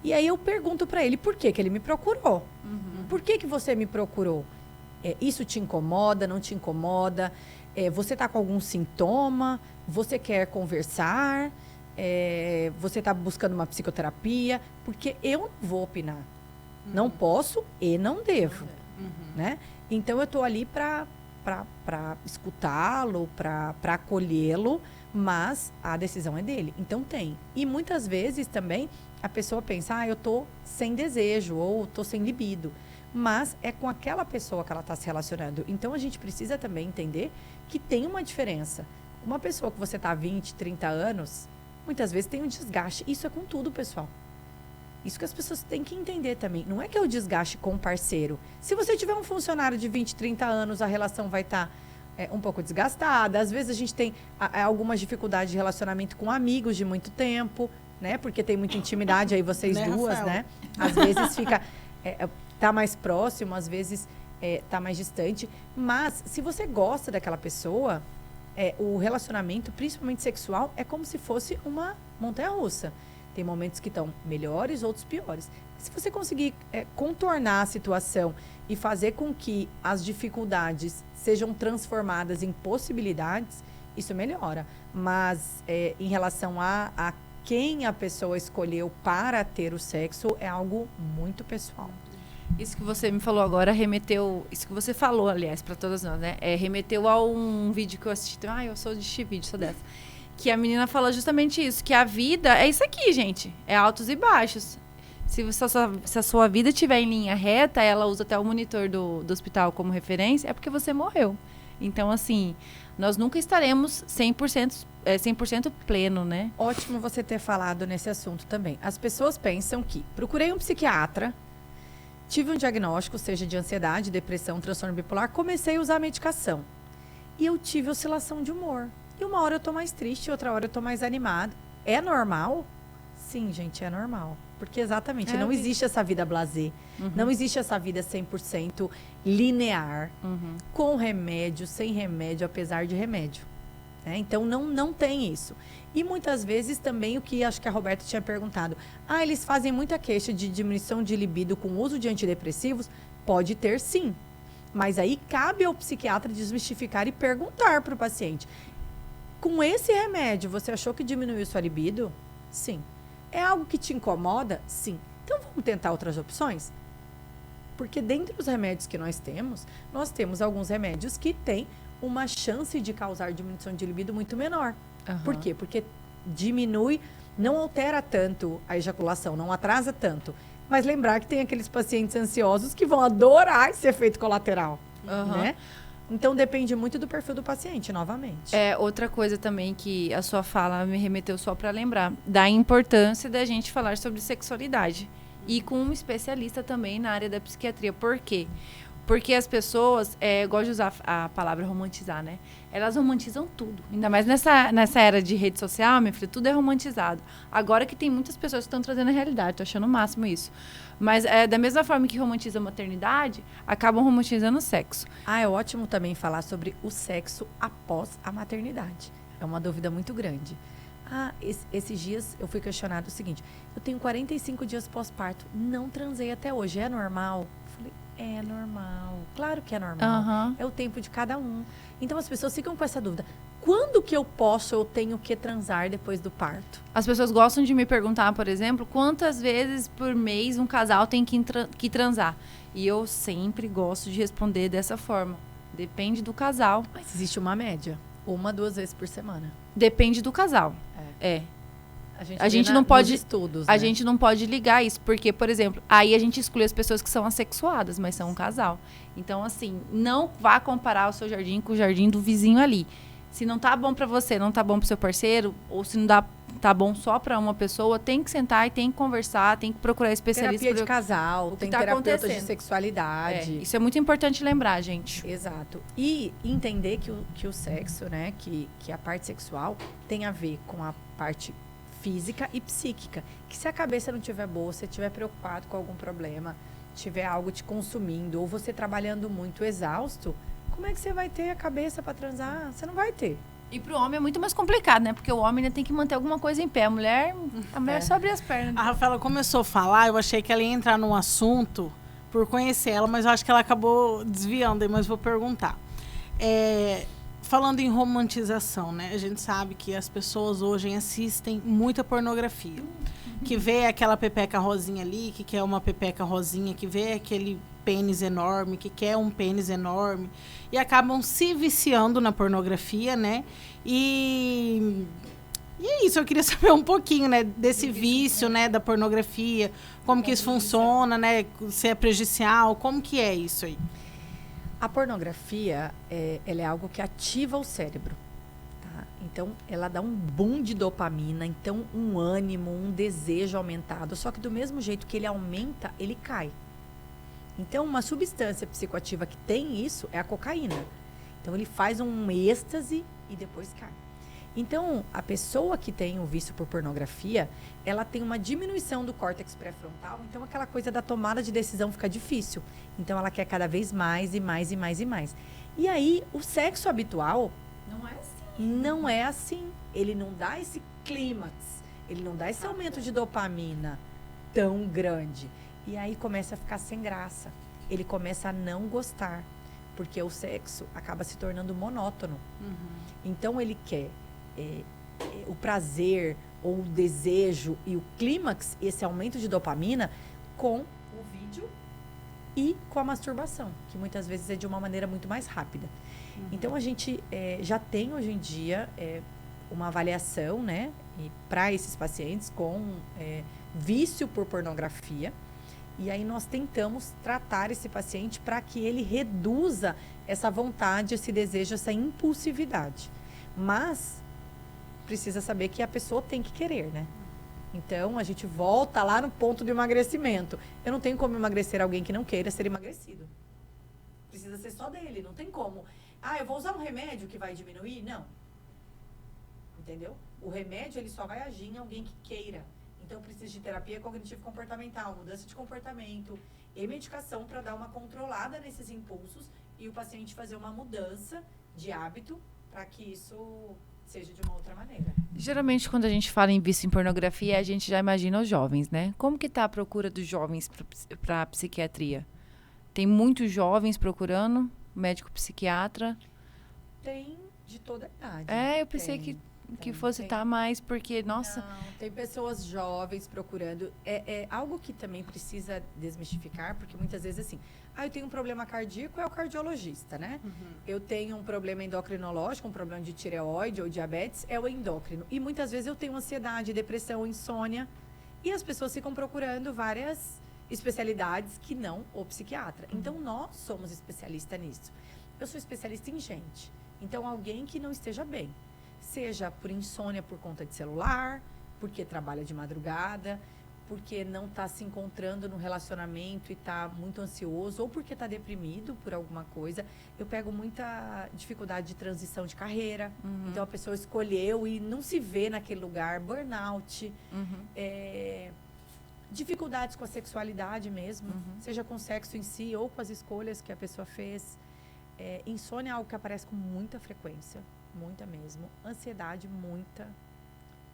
Speaker 7: E aí eu pergunto para ele por que ele me procurou. Por que você me procurou? Isso te incomoda, não te incomoda? Você tá com algum sintoma? Você quer conversar? Você tá buscando uma psicoterapia? Porque eu não vou opinar. Não posso e não devo, né? Então, eu tô ali para escutá-lo, para acolhê-lo, mas a decisão é dele. Então, tem. E muitas vezes também a pessoa pensa, eu tô sem desejo ou tô sem libido. Mas é com aquela pessoa que ela está se relacionando. Então, a gente precisa também entender que tem uma diferença. Uma pessoa que você está há 20, 30 anos, muitas vezes tem um desgaste. Isso é com tudo, pessoal. Isso que as pessoas têm que entender também. Não é que é o desgaste com o parceiro. Se você tiver um funcionário de 20, 30 anos, a relação vai estar um pouco desgastada. Às vezes a gente tem algumas dificuldades de relacionamento com amigos de muito tempo, né? Porque tem muita intimidade aí, vocês
Speaker 4: Né,
Speaker 7: duas,
Speaker 4: Rafael?
Speaker 7: né? Às vezes fica... tá mais próximo, às vezes tá mais distante. Mas, se você gosta daquela pessoa, o relacionamento, principalmente sexual, é como se fosse uma montanha-russa. Tem momentos que estão melhores, outros piores. Se você conseguir contornar a situação e fazer com que as dificuldades sejam transformadas em possibilidades, isso melhora. Mas em relação a quem a pessoa escolheu para ter o sexo, é algo muito pessoal.
Speaker 5: Isso que você me falou agora remeteu... Isso que você falou, aliás, para todas nós, né? Remeteu a um vídeo que eu assisti. Eu sou de assistir vídeo, sou dessa. Que a menina fala justamente isso. Que a vida é isso aqui, gente. É altos e baixos. Se a sua vida estiver em linha reta, ela usa até o monitor do hospital como referência, é porque você morreu. Então, assim, nós nunca estaremos 100% pleno, né?
Speaker 7: Ótimo você ter falado nesse assunto também. As pessoas pensam que procurei um psiquiatra, tive um diagnóstico, seja de ansiedade, depressão, transtorno bipolar, comecei a usar a medicação. E eu tive oscilação de humor. E uma hora eu tô mais triste, outra hora eu tô mais animado. É normal? Sim, gente, é normal. Porque exatamente, não existe essa vida blasé. Não existe essa vida 100% linear, com remédio, sem remédio, apesar de remédio. Então, não tem isso. E muitas vezes também o que acho que a Roberta tinha perguntado. Eles fazem muita queixa de diminuição de libido com o uso de antidepressivos? Pode ter, sim. Mas aí cabe ao psiquiatra desmistificar e perguntar para o paciente. Com esse remédio, você achou que diminuiu sua libido? Sim. É algo que te incomoda? Sim. Então, vamos tentar outras opções? Porque dentre os remédios que nós temos alguns remédios que têm uma chance de causar diminuição de libido muito menor. Por quê? Porque diminui, não altera tanto a ejaculação, não atrasa tanto. Mas lembrar que tem aqueles pacientes ansiosos que vão adorar esse efeito colateral, né? Então, depende muito do perfil do paciente, novamente.
Speaker 5: Outra coisa também que a sua fala me remeteu só para lembrar, da importância da gente falar sobre sexualidade. E com um especialista também na área da psiquiatria. Por quê? Porque as pessoas gostam de usar a palavra romantizar, né? Elas romantizam tudo. Ainda mais nessa era de rede social, minha filha, tudo é romantizado. Agora que tem muitas pessoas que estão trazendo a realidade, tô achando o máximo isso. Mas da mesma forma que romantiza a maternidade, acabam romantizando o sexo.
Speaker 7: É ótimo também falar sobre o sexo após a maternidade. É uma dúvida muito grande. Esses dias eu fui questionado o seguinte: eu tenho 45 dias pós-parto, não transei até hoje, é normal? Falei, é normal, claro que é normal. É o tempo de cada um. Então as pessoas ficam com essa dúvida: quando que eu tenho que transar depois do parto?
Speaker 5: As pessoas gostam de me perguntar, por exemplo, quantas vezes por mês um casal tem que transar. E eu sempre gosto de responder dessa forma. Depende do casal.
Speaker 7: Mas existe uma média, 1, 2 vezes por semana.
Speaker 5: Depende do casal.
Speaker 7: A gente não pode estudos,
Speaker 5: a gente não pode ligar isso, porque, por exemplo, aí a gente exclui as pessoas que são assexuadas, mas são um casal. Então, assim, não vá comparar o seu jardim com o jardim do vizinho ali. Se não tá bom para você, não tá bom pro seu parceiro, ou se não tá bom só para uma pessoa, tem que sentar e tem que conversar, tem que procurar especialista.
Speaker 7: Terapia de casal, tem terapeuta de sexualidade.
Speaker 5: Isso é muito importante lembrar, gente.
Speaker 7: Exato. E entender que o sexo, né, que a parte sexual tem a ver com a parte física e psíquica. Que se a cabeça não estiver boa, você estiver preocupado com algum problema, tiver algo te consumindo, ou você trabalhando muito exausto, como é que você vai ter a cabeça para transar? Você não vai ter.
Speaker 5: E pro homem é muito mais complicado, né? Porque o homem tem que manter alguma coisa em pé. A mulher só abre as pernas.
Speaker 4: A Rafaela começou a falar, eu achei que ela ia entrar num assunto por conhecer ela, mas eu acho que ela acabou desviando, mas vou perguntar. Falando em romantização, né? A gente sabe que as pessoas hoje assistem muita pornografia. Que vê aquela pepeca rosinha ali, que quer uma pepeca rosinha, que vê aquele pênis enorme, que quer um pênis enorme. E acabam se viciando na pornografia, né? E é isso, eu queria saber um pouquinho, né? Desse vício, né? Da pornografia. Como que isso funciona, né? Se é prejudicial, como que é isso aí?
Speaker 7: A pornografia, ela é algo que ativa o cérebro. Tá? Então, ela dá um boom de dopamina, então um ânimo, um desejo aumentado. Só que do mesmo jeito que ele aumenta, ele cai. Então, uma substância psicoativa que tem isso é a cocaína. Então, ele faz um êxtase e depois cai. Então, a pessoa que tem o vício por pornografia, ela tem uma diminuição do córtex pré-frontal. Então, aquela coisa da tomada de decisão fica difícil. Então, ela quer cada vez mais e mais e mais e mais. E aí, o sexo habitual
Speaker 6: Não é assim.
Speaker 7: não é assim. Ele não dá esse clímax. Ele não dá esse aumento de dopamina tão grande. E aí começa a ficar sem graça. Ele começa a não gostar. Porque o sexo acaba se tornando monótono. Então ele quer o prazer ou o desejo e o clímax, esse aumento de dopamina, com o vídeo e com a masturbação, que muitas vezes é de uma maneira muito mais rápida. Então a gente já tem hoje em dia uma avaliação, né, para esses pacientes com vício por pornografia. E aí nós tentamos tratar esse paciente para que ele reduza essa vontade, esse desejo, essa impulsividade. Mas precisa saber que a pessoa tem que querer, né? Então a gente volta lá no ponto do emagrecimento. Eu não tenho como emagrecer alguém que não queira ser emagrecido. Precisa ser só dele, não tem como. Ah, eu vou usar um remédio que vai diminuir? Não. Entendeu? O remédio ele só vai agir em alguém que queira. Então, precisa de terapia cognitivo-comportamental, mudança de comportamento e medicação para dar uma controlada nesses impulsos e o paciente fazer uma mudança de hábito para que isso seja de uma outra maneira.
Speaker 5: Geralmente, quando a gente fala em vício em pornografia, a gente já imagina os jovens, né? Como que tá a procura dos jovens para psiquiatria? Tem muitos jovens procurando médico psiquiatra?
Speaker 7: Tem de toda a idade.
Speaker 5: Eu pensei que fosse estar mais, porque, nossa...
Speaker 7: Não, tem pessoas jovens procurando. É algo que também precisa desmistificar, porque muitas vezes assim, eu tenho um problema cardíaco, é o cardiologista, né? Eu tenho um problema endocrinológico, um problema de tireoide ou diabetes, é o endócrino. E muitas vezes eu tenho ansiedade, depressão, insônia, e as pessoas ficam procurando várias especialidades que não o psiquiatra. Então, nós somos especialistas nisso. Eu sou especialista em gente. Então, alguém que não esteja bem. Seja por insônia por conta de celular, porque trabalha de madrugada, porque não está se encontrando no relacionamento e está muito ansioso, ou porque está deprimido por alguma coisa. Eu pego muita dificuldade de transição de carreira. Então, a pessoa escolheu e não se vê naquele lugar. Burnout. Dificuldades com a sexualidade mesmo, seja com o sexo em si ou com as escolhas que a pessoa fez. Insônia é algo que aparece com muita frequência. Muita mesmo. Ansiedade, muita.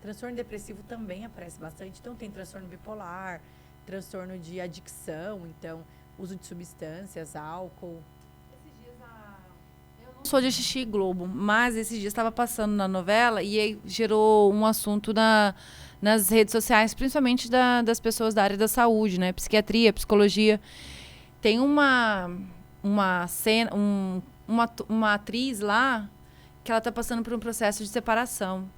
Speaker 7: Transtorno depressivo também aparece bastante. Então, tem transtorno bipolar, transtorno de adicção, então, uso de substâncias, álcool.
Speaker 5: Esses dias eu não sou de assistir Globo, mas esses dias estava passando na novela e aí gerou um assunto nas redes sociais, principalmente das pessoas da área da saúde, né? Psiquiatria, psicologia. Tem uma cena, uma atriz lá que ela está passando por um processo de separação.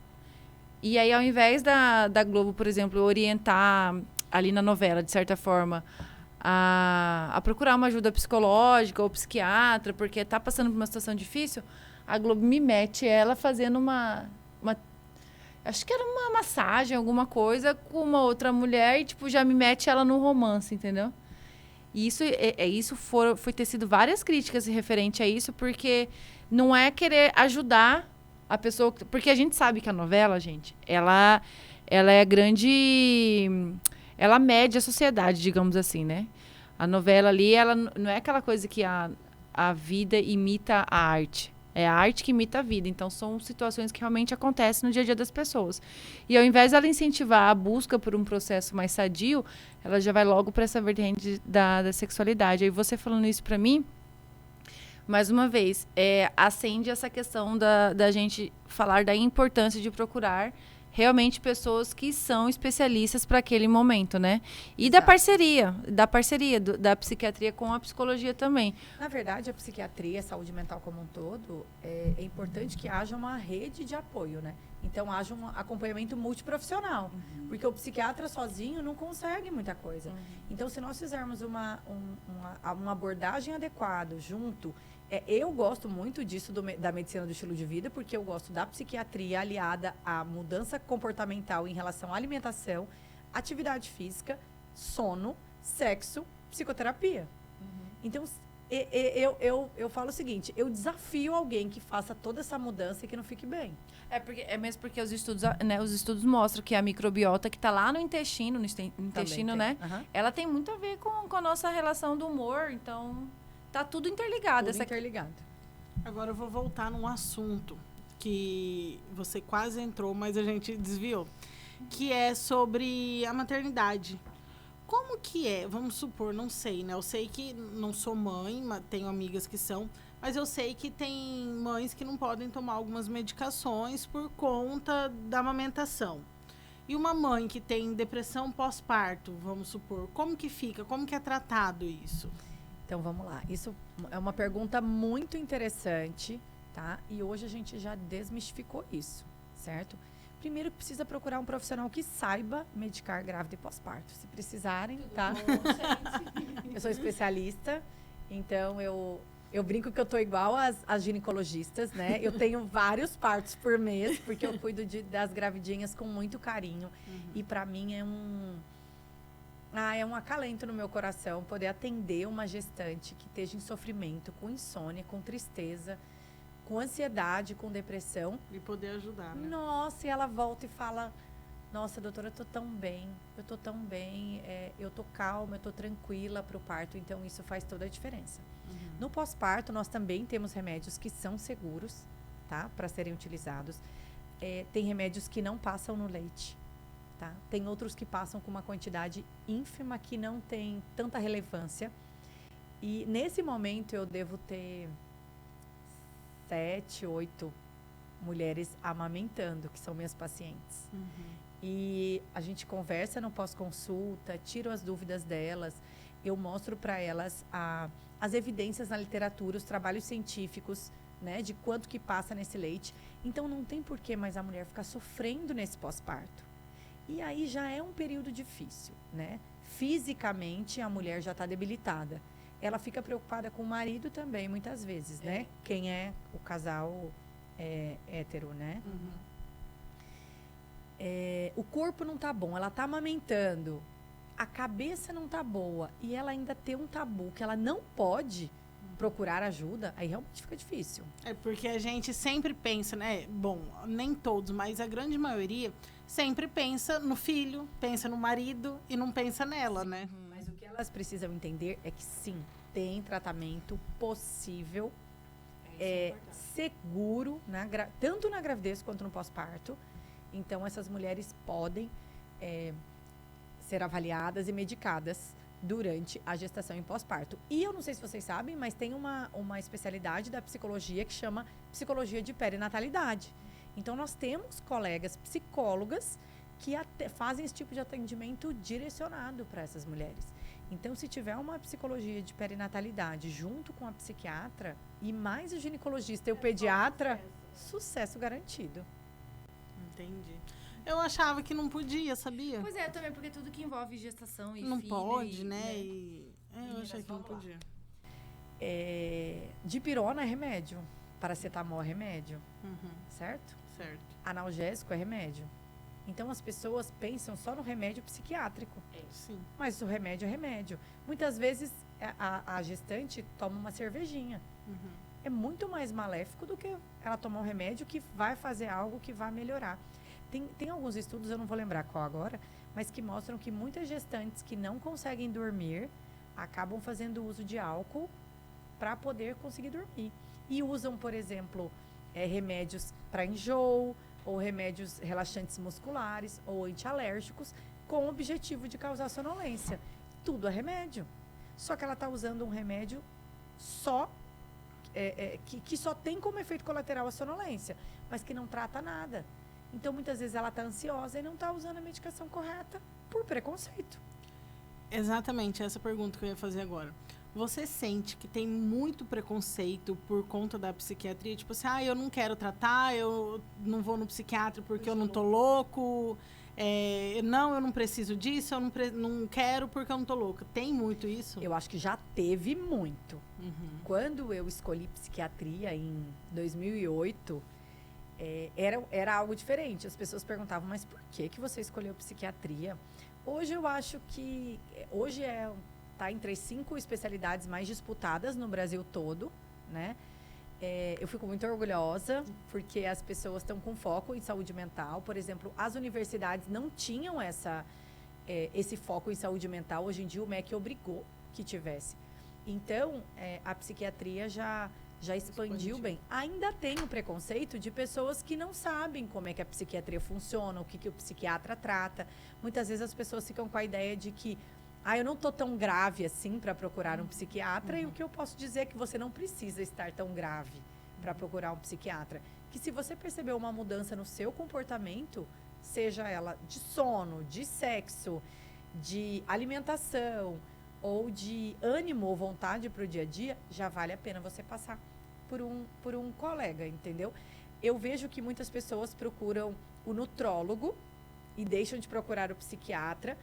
Speaker 5: E aí, ao invés da Globo, por exemplo, orientar ali na novela, de certa forma, a procurar uma ajuda psicológica ou psiquiatra, porque está passando por uma situação difícil, a Globo me mete ela fazendo uma acho que era uma massagem, alguma coisa, com uma outra mulher e, tipo, já me mete ela num romance, entendeu? E isso foi ter sido várias críticas referente a isso, porque não é querer ajudar a pessoa... Porque a gente sabe que a novela, gente, ela é grande... Ela mede a sociedade, digamos assim, né? A novela ali, ela não é aquela coisa que a vida imita a arte. É a arte que imita a vida. Então, são situações que realmente acontecem no dia a dia das pessoas. E ao invés dela incentivar a busca por um processo mais sadio, ela já vai logo para essa vertente da sexualidade. Aí você falando isso para mim, mais uma vez, acende essa questão da gente falar da importância de procurar realmente pessoas que são especialistas para aquele momento, né? E da parceria da psiquiatria com a psicologia também.
Speaker 7: Na verdade, a psiquiatria, a saúde mental como um todo, é importante que haja uma rede de apoio, né? Então, haja um acompanhamento multiprofissional. Porque o psiquiatra sozinho não consegue muita coisa. Então, se nós fizermos uma abordagem adequada junto... eu gosto muito disso da medicina do estilo de vida, porque eu gosto da psiquiatria aliada à mudança comportamental em relação à alimentação, atividade física, sono, sexo, psicoterapia. Então, eu falo o seguinte, eu desafio alguém que faça toda essa mudança e que não fique bem.
Speaker 5: É mesmo porque os estudos mostram que a microbiota que está lá no intestino, né? Ela tem muito a ver com a nossa relação do humor, então tá tudo interligado.
Speaker 7: Tudo interligado.
Speaker 4: Agora eu vou voltar num assunto que você quase entrou, mas a gente desviou, que é sobre a maternidade. Como que é? Vamos supor, não sei, né? Eu sei que não sou mãe, tenho amigas que são, mas eu sei que tem mães que não podem tomar algumas medicações por conta da amamentação. E uma mãe que tem depressão pós-parto, vamos supor, como que fica? Como que é tratado isso?
Speaker 7: Então, vamos lá. Isso é uma pergunta muito interessante, tá? E hoje a gente já desmistificou isso, certo? Primeiro, precisa procurar um profissional que saiba medicar grávida e pós-parto. Se precisarem, tá? Eu sou especialista, então eu brinco que eu tô igual às ginecologistas, né? Eu tenho vários partos por mês, porque eu cuido das gravidinhas com muito carinho. E para mim é um acalento no meu coração poder atender uma gestante que esteja em sofrimento, com insônia, com tristeza, com ansiedade, com depressão.
Speaker 4: E poder ajudar, né?
Speaker 7: Nossa, e ela volta e fala, nossa, doutora, eu tô tão bem, eu tô calma, eu tô tranquila pro parto, então isso faz toda a diferença. No pós-parto, nós também temos remédios que são seguros, tá? Para serem utilizados. Tem remédios que não passam no leite, tá? Tem outros que passam com uma quantidade ínfima que não tem tanta relevância. E nesse momento eu devo ter 7, 8 mulheres amamentando, que são minhas pacientes. E a gente conversa no pós-consulta, tiro as dúvidas delas, eu mostro para elas as evidências na literatura, os trabalhos científicos, né, de quanto que passa nesse leite. Então, não tem por que mais a mulher ficar sofrendo nesse pós-parto. E aí já é um período difícil, né? Fisicamente, a mulher já está debilitada. Ela fica preocupada com o marido também, muitas vezes, né? Quem é o casal hétero, né? O corpo não tá bom, ela tá amamentando, a cabeça não tá boa e ela ainda tem um tabu que ela não pode procurar ajuda, aí realmente fica difícil.
Speaker 4: É porque a gente sempre pensa, né? Bom, nem todos, mas a grande maioria sempre pensa no filho, pensa no marido e não pensa nela, né?
Speaker 7: Mas o que elas precisam entender é que sim, tem tratamento possível, seguro, tanto na gravidez quanto no pós-parto. Então, essas mulheres podem ser avaliadas e medicadas durante a gestação e pós-parto. E eu não sei se vocês sabem, mas tem uma especialidade da psicologia que chama psicologia de perinatalidade. Então, nós temos colegas psicólogas que fazem esse tipo de atendimento direcionado para essas mulheres. Então, se tiver uma psicologia de perinatalidade junto com a psiquiatra e mais o ginecologista e o pediatra, sucesso garantido.
Speaker 4: Entendi. Eu achava que não podia, sabia?
Speaker 5: Pois é, também, porque tudo que envolve gestação e
Speaker 4: não
Speaker 5: filho...
Speaker 4: Não pode, né? Eu achei que não podia.
Speaker 7: Dipirona é remédio. Paracetamol é remédio. Certo?
Speaker 4: Certo.
Speaker 7: Analgésico é remédio. Então, as pessoas pensam só no remédio psiquiátrico.
Speaker 4: Sim.
Speaker 7: Mas o remédio é remédio. Muitas vezes, a gestante toma uma cervejinha. É muito mais maléfico do que ela tomar um remédio que vai fazer algo que vai melhorar. Tem alguns estudos, eu não vou lembrar qual agora, mas que mostram que muitas gestantes que não conseguem dormir acabam fazendo uso de álcool para poder conseguir dormir. E usam, por exemplo, remédios para enjoo, ou remédios relaxantes musculares, ou antialérgicos, com o objetivo de causar sonolência. Tudo é remédio. Só que ela está usando um remédio que só tem como efeito colateral a sonolência, mas que não trata nada. Então, muitas vezes, ela está ansiosa e não está usando a medicação correta por preconceito.
Speaker 4: Exatamente, essa pergunta que eu ia fazer agora. Você sente que tem muito preconceito por conta da psiquiatria? Tipo assim, eu não quero tratar, eu não vou no psiquiatra porque eu não tô louco. Não, eu não preciso disso, eu não quero porque eu não tô louca. Tem muito isso?
Speaker 7: Eu acho que já teve muito. Quando eu escolhi psiquiatria em 2008, era algo diferente. As pessoas perguntavam, mas por que você escolheu psiquiatria? Hoje eu acho que... Hoje tá entre as 5 especialidades mais disputadas no Brasil todo, né? Eu fico muito orgulhosa, porque as pessoas estão com foco em saúde mental. Por exemplo, as universidades não tinham esse foco em saúde mental. Hoje em dia, o MEC obrigou que tivesse. Então, a psiquiatria já expandiu bem. Ainda tem o preconceito de pessoas que não sabem como é que a psiquiatria funciona, o que o psiquiatra trata. Muitas vezes as pessoas ficam com a ideia de que eu não estou tão grave assim para procurar um psiquiatra. E o que eu posso dizer é que você não precisa estar tão grave para procurar um psiquiatra. Que se você perceber uma mudança no seu comportamento, seja ela de sono, de sexo, de alimentação ou de ânimo ou vontade para o dia a dia, já vale a pena você passar por um colega, entendeu? Eu vejo que muitas pessoas procuram o nutrólogo e deixam de procurar o psiquiatra.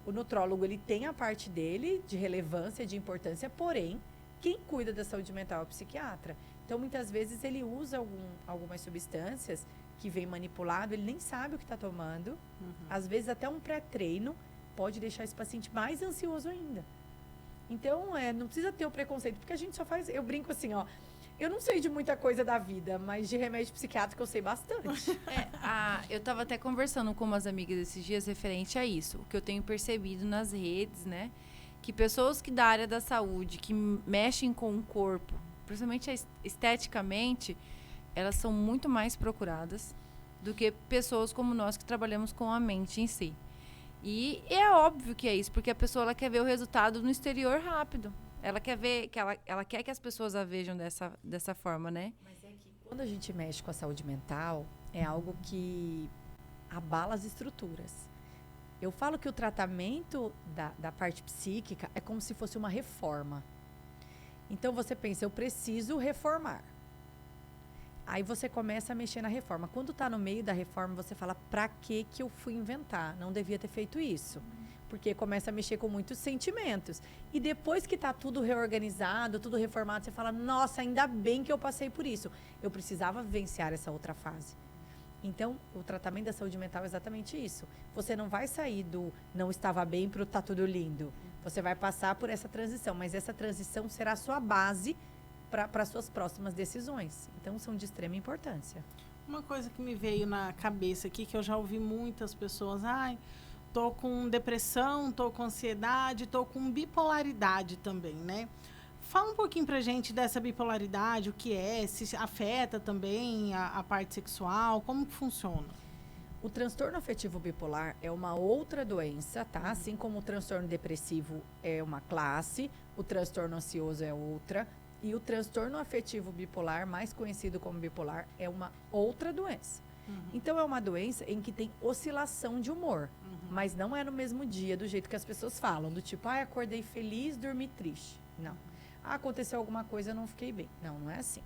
Speaker 7: O nutrólogo, ele tem a parte dele de relevância, de importância, porém, quem cuida da saúde mental é o psiquiatra. Então, muitas vezes, ele usa algumas substâncias que vem manipulado, ele nem sabe o que está tomando. Às vezes, até um pré-treino pode deixar esse paciente mais ansioso ainda. Então, não precisa ter o preconceito, porque a gente só faz... Eu brinco assim, eu não sei de muita coisa da vida, mas de remédio psiquiátrico eu sei bastante.
Speaker 5: Eu estava até conversando com umas amigas esses dias referente a isso. O que eu tenho percebido nas redes, né? Que pessoas que da área da saúde, que mexem com o corpo, principalmente esteticamente, elas são muito mais procuradas do que pessoas como nós que trabalhamos com a mente em si. E é óbvio que é isso, porque a pessoa ela quer ver o resultado no exterior rápido. Ela quer ver, ela quer que as pessoas a vejam dessa forma, né?
Speaker 7: Mas é que quando a gente mexe com a saúde mental, é algo que abala as estruturas. Eu falo que o tratamento da parte psíquica é como se fosse uma reforma. Então, você pensa, eu preciso reformar. Aí você começa a mexer na reforma. Quando está no meio da reforma, você fala, pra que eu fui inventar? Não devia ter feito isso. Porque começa a mexer com muitos sentimentos. E depois que está tudo reorganizado, tudo reformado, você fala, nossa, ainda bem que eu passei por isso. Eu precisava vivenciar essa outra fase. Então, o tratamento da saúde mental é exatamente isso. Você não vai sair do não estava bem para o tá tudo lindo. Você vai passar por essa transição, mas essa transição será a sua base para suas próximas decisões. Então, são de extrema importância.
Speaker 4: Uma coisa que me veio na cabeça aqui, que eu já ouvi muitas pessoas, tô com depressão, tô com ansiedade, tô com bipolaridade também, né? Fala um pouquinho pra gente dessa bipolaridade, o que é, se afeta também a parte sexual, como que funciona?
Speaker 7: O transtorno afetivo bipolar é uma outra doença, tá? Assim como o transtorno depressivo é uma classe, o transtorno ansioso é outra, e o transtorno afetivo bipolar, mais conhecido como bipolar, é uma outra doença. Então, é uma doença em que tem oscilação de humor, mas não é no mesmo dia, do jeito que as pessoas falam, do tipo, acordei feliz, dormi triste. Não. Aconteceu alguma coisa, eu não fiquei bem. Não, não é assim.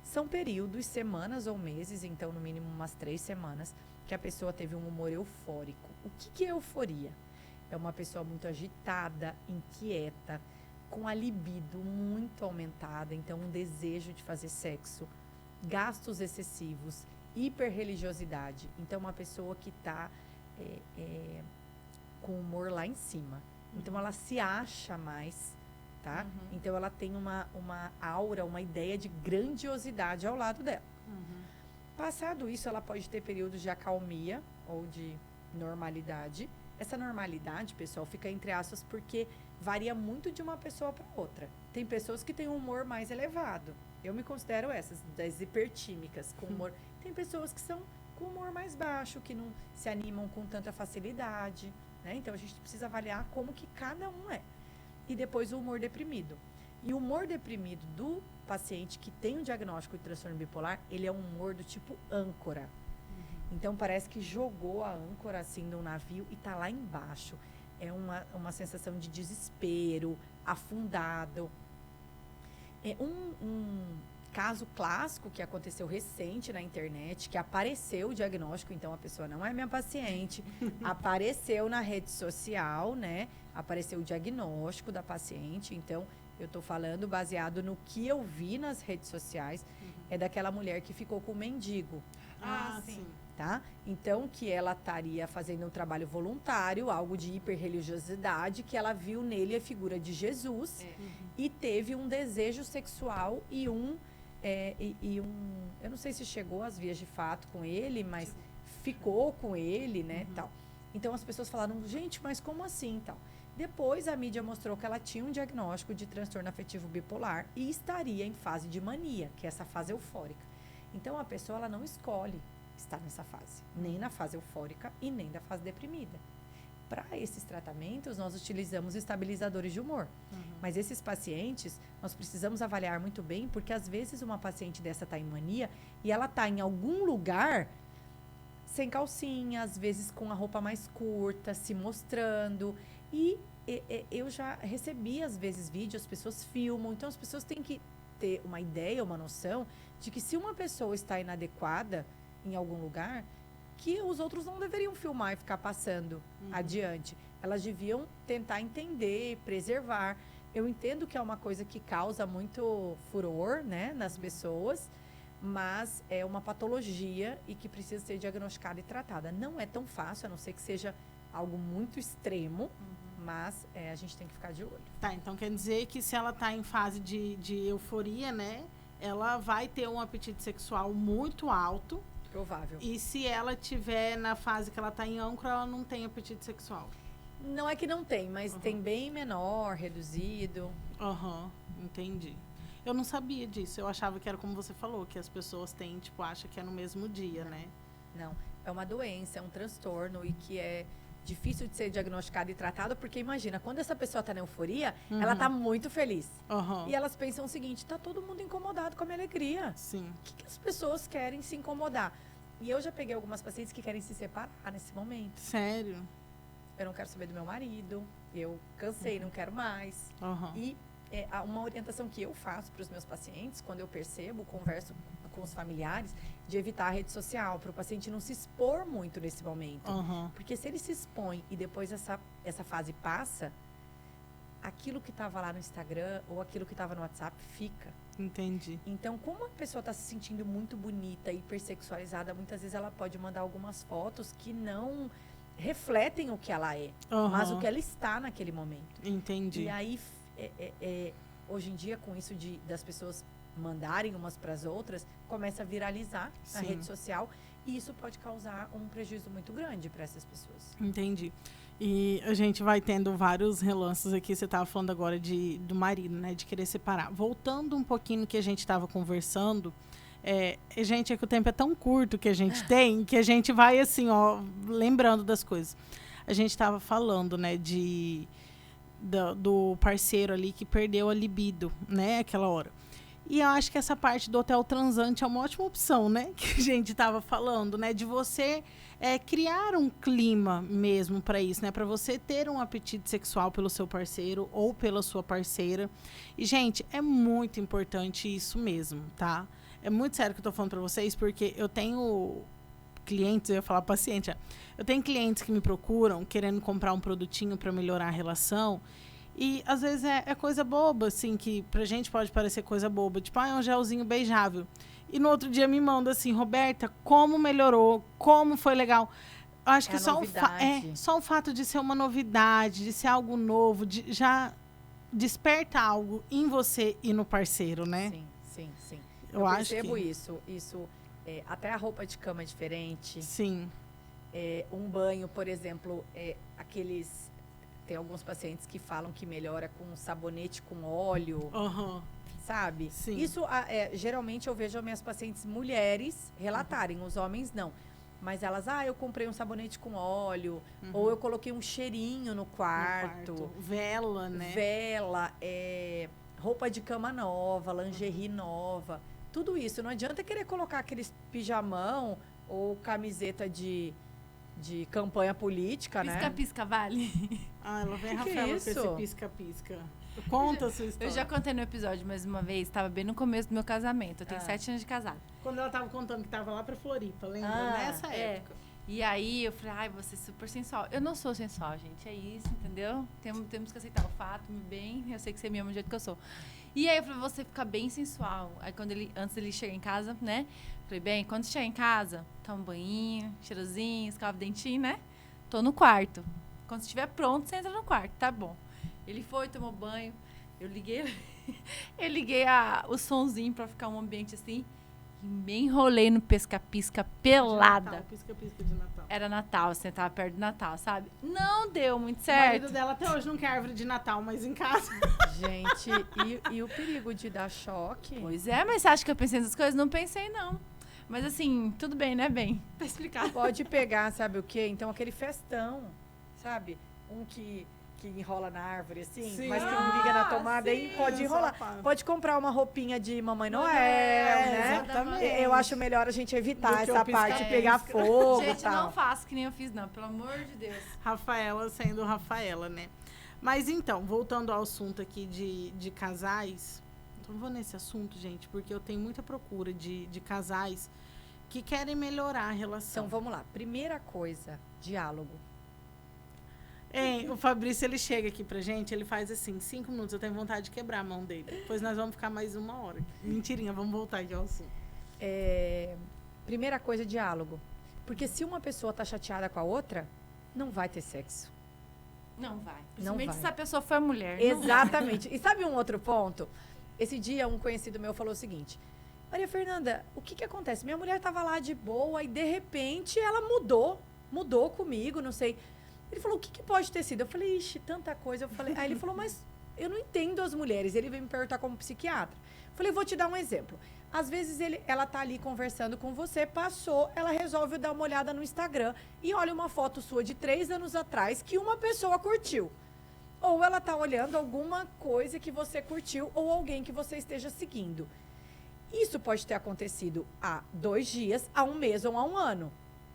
Speaker 7: São períodos, semanas ou meses, então no mínimo umas 3 semanas, que a pessoa teve um humor eufórico. O que é euforia? É uma pessoa muito agitada, inquieta, com a libido muito aumentada, então um desejo de fazer sexo, gastos excessivos, hiperreligiosidade. Então, uma pessoa que está com o humor lá em cima. Então, ela se acha mais, tá? Então, ela tem uma aura, uma ideia de grandiosidade ao lado dela. Passado isso, ela pode ter períodos de acalmia ou de normalidade. Essa normalidade, pessoal, fica entre aspas porque varia muito de uma pessoa para outra. Tem pessoas que têm um humor mais elevado. Eu me considero essas, das hipertímicas, com humor. Tem pessoas que são com humor mais baixo, que não se animam com tanta facilidade, né? Então, a gente precisa avaliar como que cada um é. E depois o humor deprimido. E o humor deprimido do paciente que tem um diagnóstico de transtorno bipolar, ele é um humor do tipo âncora. Então, parece que jogou a âncora, assim, no navio e tá lá embaixo. é uma sensação de desespero, afundado. É um caso clássico que aconteceu recente na internet, que apareceu o diagnóstico, então a pessoa não é minha paciente, apareceu na rede social, né? Apareceu o diagnóstico da paciente, então eu estou falando baseado no que eu vi nas redes sociais, é daquela mulher que ficou com o mendigo.
Speaker 4: Sim.
Speaker 7: Tá? Então, que ela estaria fazendo um trabalho voluntário, algo de hiperreligiosidade, que ela viu nele a figura de Jesus e teve um desejo sexual e eu não sei se chegou às vias de fato com ele, mas ficou com ele, né, tal. Então, as pessoas falaram, gente, mas como assim, tal? Depois, a mídia mostrou que ela tinha um diagnóstico de transtorno afetivo bipolar e estaria em fase de mania, que é essa fase eufórica. Então, a pessoa, ela não escolhe estar nessa fase, nem na fase eufórica e nem da fase deprimida. Para esses tratamentos, nós utilizamos estabilizadores de humor. Mas esses pacientes, nós precisamos avaliar muito bem, porque às vezes uma paciente dessa está em mania e ela está em algum lugar sem calcinha, às vezes com a roupa mais curta, se mostrando. E eu já recebi, às vezes, vídeos, as pessoas filmam. Então, as pessoas têm que ter uma ideia, uma noção de que se uma pessoa está inadequada em algum lugar, que os outros não deveriam filmar e ficar passando adiante. Elas deviam tentar entender, preservar. Eu entendo que é uma coisa que causa muito furor, né, nas pessoas, mas é uma patologia e que precisa ser diagnosticada e tratada. Não é tão fácil, a não ser que seja algo muito extremo, mas a gente tem que ficar de olho.
Speaker 4: Tá, então quer dizer que se ela está em fase de euforia, né, ela vai ter um apetite sexual muito alto.
Speaker 7: Provável.
Speaker 4: E se ela tiver na fase que ela está em âncora, ela não tem apetite sexual?
Speaker 7: Não é que não tem, mas tem bem menor, reduzido.
Speaker 4: Entendi. Eu não sabia disso. Eu achava que era como você falou, que as pessoas têm, tipo, acham que é no mesmo dia, né?
Speaker 7: Não, é uma doença, é um transtorno e que é difícil de ser diagnosticado e tratado, porque imagina, quando essa pessoa está na euforia, ela está muito feliz. E elas pensam o seguinte, tá todo mundo incomodado com a minha alegria.
Speaker 4: Sim.
Speaker 7: O que as pessoas querem se incomodar? E eu já peguei algumas pacientes que querem se separar nesse momento.
Speaker 4: Sério?
Speaker 7: Eu não quero saber do meu marido, eu cansei, não quero mais. E uma orientação que eu faço para os meus pacientes, quando eu percebo, converso com os familiares, de evitar a rede social, para o paciente não se expor muito nesse momento. Porque se ele se expõe e depois essa fase passa, aquilo que estava lá no Instagram ou aquilo que estava no WhatsApp fica.
Speaker 4: Entendi.
Speaker 7: Então, como a pessoa está se sentindo muito bonita, hipersexualizada, muitas vezes ela pode mandar algumas fotos que não refletem o que ela é, mas o que ela está naquele momento.
Speaker 4: Entendi.
Speaker 7: E aí, hoje em dia, com isso das pessoas mandarem umas para as outras, começa a viralizar na rede social e isso pode causar um prejuízo muito grande para essas pessoas.
Speaker 4: Entendi. E a gente vai tendo vários relances aqui. Você estava falando agora do marido, né? De querer separar. Voltando um pouquinho no que a gente estava conversando, gente, é que o tempo é tão curto que a gente tem, que a gente vai assim, ó, lembrando das coisas. A gente estava falando, né, do parceiro ali que perdeu a libido, né, aquela hora. E eu acho que essa parte do hotel transante é uma ótima opção, né? Que a gente estava falando, né? De você criar um clima mesmo para isso, né? Para você ter um apetite sexual pelo seu parceiro ou pela sua parceira. E, gente, é muito importante isso mesmo, tá? É muito sério que eu tô falando para vocês, porque eu tenho clientes, eu ia falar paciente, eu tenho clientes que me procuram querendo comprar um produtinho para melhorar a relação. E, às vezes, é coisa boba, assim, que pra gente pode parecer coisa boba. Tipo, é um gelzinho beijável. E no outro dia me manda assim, Roberta, como melhorou, como foi legal. Eu acho que só o fato de ser uma novidade, de ser algo novo, já desperta algo em você e no parceiro, né?
Speaker 7: Sim.
Speaker 4: Eu acho
Speaker 7: percebo isso. Até a roupa de cama é diferente.
Speaker 4: Sim.
Speaker 7: Um banho, por exemplo, tem alguns pacientes que falam que melhora com sabonete com óleo, sabe?
Speaker 4: Sim.
Speaker 7: Isso, geralmente, eu vejo as minhas pacientes mulheres relatarem, os homens não. Mas elas, eu comprei um sabonete com óleo, ou eu coloquei um cheirinho no quarto.
Speaker 4: Vela, né?
Speaker 7: Vela, roupa de cama nova, lingerie nova. Tudo isso. Não adianta querer colocar aqueles pijamão ou camiseta de de campanha política, né?
Speaker 5: Pisca-pisca, vale?
Speaker 4: Ah, ela vem a
Speaker 7: Que
Speaker 4: Rafaela
Speaker 7: isso?
Speaker 4: com esse pisca-pisca. Conta a sua história.
Speaker 5: Eu já contei no episódio, mas uma vez, estava bem no começo do meu casamento. Eu tenho 7 anos de casado.
Speaker 4: Quando ela tava contando que tava lá pra Floripa, lembra?
Speaker 7: Ah,
Speaker 4: Nessa época.
Speaker 5: E aí eu falei, ai, vou ser super sensual. Eu não sou sensual, gente, é isso, entendeu? Temos que aceitar o fato, bem, eu sei que você me ama do jeito que eu sou. E aí eu falei, você fica bem sensual. Aí antes dele chegar em casa, né? Falei, bem, quando você chegar em casa, toma um banhinho, cheirosinho, escova o dentinho, né? Tô no quarto. Quando você estiver pronto, você entra no quarto, tá bom. Ele foi, tomou banho, eu liguei o sonzinho pra ficar um ambiente assim. E me enrolei no pisca-pisca pelada.
Speaker 4: Natal, pisca-pisca de Natal.
Speaker 5: Era Natal, você tava perto do Natal, sabe? Não deu muito
Speaker 4: O
Speaker 5: certo.
Speaker 4: marido dela até hoje não quer árvore de Natal, mas em casa.
Speaker 7: Gente, e o perigo de dar choque?
Speaker 5: Pois é, mas você acha que eu pensei nessas coisas? Não pensei, não. Mas assim, tudo bem, né, bem? Pra explicar.
Speaker 7: Pode pegar, sabe o quê? Então, aquele festão, sabe? Um que enrola na árvore, assim,
Speaker 4: Sim.
Speaker 7: mas que não liga na tomada, aí pode enrolar. Pode comprar uma roupinha de Mamãe Noel, né?
Speaker 4: Exatamente.
Speaker 7: Eu acho melhor a gente evitar
Speaker 4: Do que
Speaker 7: essa
Speaker 4: o
Speaker 7: parte de
Speaker 4: pisca-pisca.
Speaker 7: pegar fogo e
Speaker 5: Gente,
Speaker 7: tal.
Speaker 5: não faço que nem eu fiz, não. Pelo amor de Deus.
Speaker 4: Rafaela sendo Rafaela, né? Mas então, voltando ao assunto aqui de casais. Então, vou nesse assunto, gente, porque eu tenho muita procura de casais que querem melhorar a relação.
Speaker 7: Então, vamos lá. Primeira coisa, diálogo.
Speaker 4: O Fabrício, ele chega aqui pra gente, ele faz assim, 5 minutos, eu tenho vontade de quebrar a mão dele. Depois nós vamos ficar mais 1 hora. Mentirinha, vamos voltar aqui ao assunto.
Speaker 7: Primeira coisa, diálogo. Porque se uma pessoa tá chateada com a outra, não vai ter sexo.
Speaker 5: Não vai.
Speaker 7: Não
Speaker 5: Principalmente
Speaker 7: vai.
Speaker 5: se a pessoa for mulher. Não vai.
Speaker 7: Exatamente. E sabe um outro ponto? Esse dia, um conhecido meu falou o seguinte: Maria Fernanda, o que acontece? Minha mulher tava lá de boa e, de repente, ela mudou comigo, não sei. Ele falou, o que pode ter sido? Eu falei, ixi, tanta coisa. Aí ele falou, mas eu não entendo as mulheres. Ele veio me perguntar como psiquiatra. Eu falei, vou te dar um exemplo. Às vezes ela tá ali conversando com você, passou, ela resolve dar uma olhada no Instagram e olha uma foto sua de 3 anos atrás que uma pessoa curtiu. Ou ela tá olhando alguma coisa que você curtiu ou alguém que você esteja seguindo. Isso pode ter acontecido há 2 dias, há 1 mês ou há 1 ano.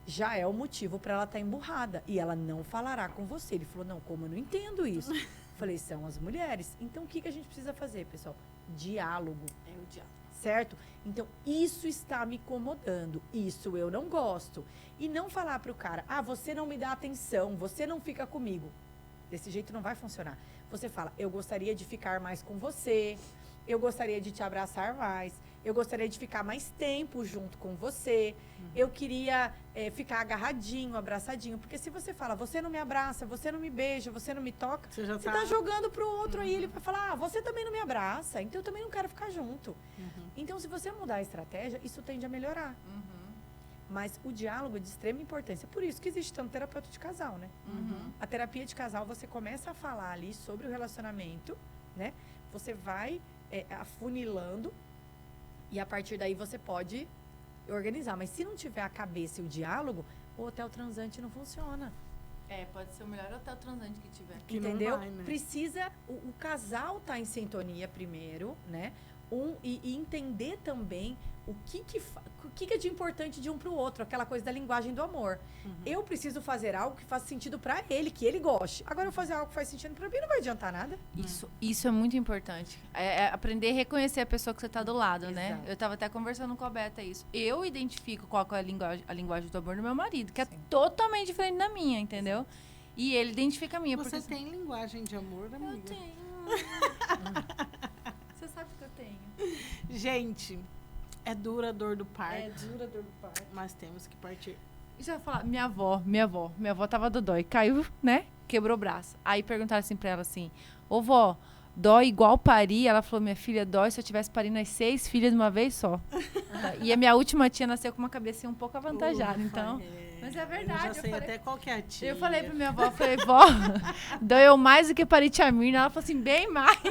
Speaker 7: Já é o motivo para ela estar emburrada. E ela não falará com você. Ele falou, não, como eu não entendo isso? Falei, são as mulheres. Então, o que a gente precisa fazer, pessoal? Diálogo.
Speaker 5: É o diálogo.
Speaker 7: Certo? Então, isso está me incomodando. Isso eu não gosto. E não falar para o cara, você não me dá atenção, você não fica comigo. Desse jeito não vai funcionar. Você fala, eu gostaria de ficar mais com você, eu gostaria de te abraçar mais, eu gostaria de ficar mais tempo junto com você, eu queria ficar agarradinho, abraçadinho. Porque se você fala, você não me abraça, você não me beija, você não me toca, você tá jogando pro outro aí, ele vai falar, você também não me abraça, então eu também não quero ficar junto. Então, se você mudar a estratégia, isso tende a melhorar. Mas o diálogo é de extrema importância. Por isso que existe tanto terapeuta de casal, né? A terapia de casal, você começa a falar ali sobre o relacionamento, né? Você vai afunilando e a partir daí você pode organizar. Mas se não tiver a cabeça e o diálogo, o hotel transante não funciona.
Speaker 5: Pode ser o melhor hotel transante que tiver.
Speaker 4: Que não
Speaker 7: entendeu?
Speaker 4: vai, né?
Speaker 7: Precisa o casal tá em sintonia primeiro, né? E entender também o que é de importante de um para o outro, aquela coisa da linguagem do amor. Eu preciso fazer algo que faça sentido para ele, que ele goste. Agora, eu fazer algo que faz sentido para mim não vai adiantar nada.
Speaker 5: Isso é muito importante. Aprender a reconhecer a pessoa que você está do lado, né?
Speaker 7: Exato.
Speaker 5: Eu estava até conversando com a Beta isso. Eu identifico qual é a linguagem do amor do meu marido, que é totalmente diferente da minha, entendeu? E ele identifica a minha.
Speaker 4: Você tem linguagem de amor, amiga?
Speaker 5: Eu tenho. Você sabe que eu tenho.
Speaker 4: Gente, é dura a dor do parto.
Speaker 5: dura a dor do parto.
Speaker 4: Mas temos que partir.
Speaker 5: Já ia falar, minha avó tava dodói, caiu, né? Quebrou o braço. Aí perguntaram assim pra ela assim, ô vó, dói igual parir? Ela falou, minha filha, dói se eu tivesse parindo as 6 filhas de uma vez só. E a minha última tia nasceu com uma cabecinha um pouco avantajada, então... Mas é verdade.
Speaker 4: Eu já sei até qual que é a tia.
Speaker 5: Eu falei pra minha avó, vó, doeu mais do que parir tia Mirna. Ela falou assim, bem mais.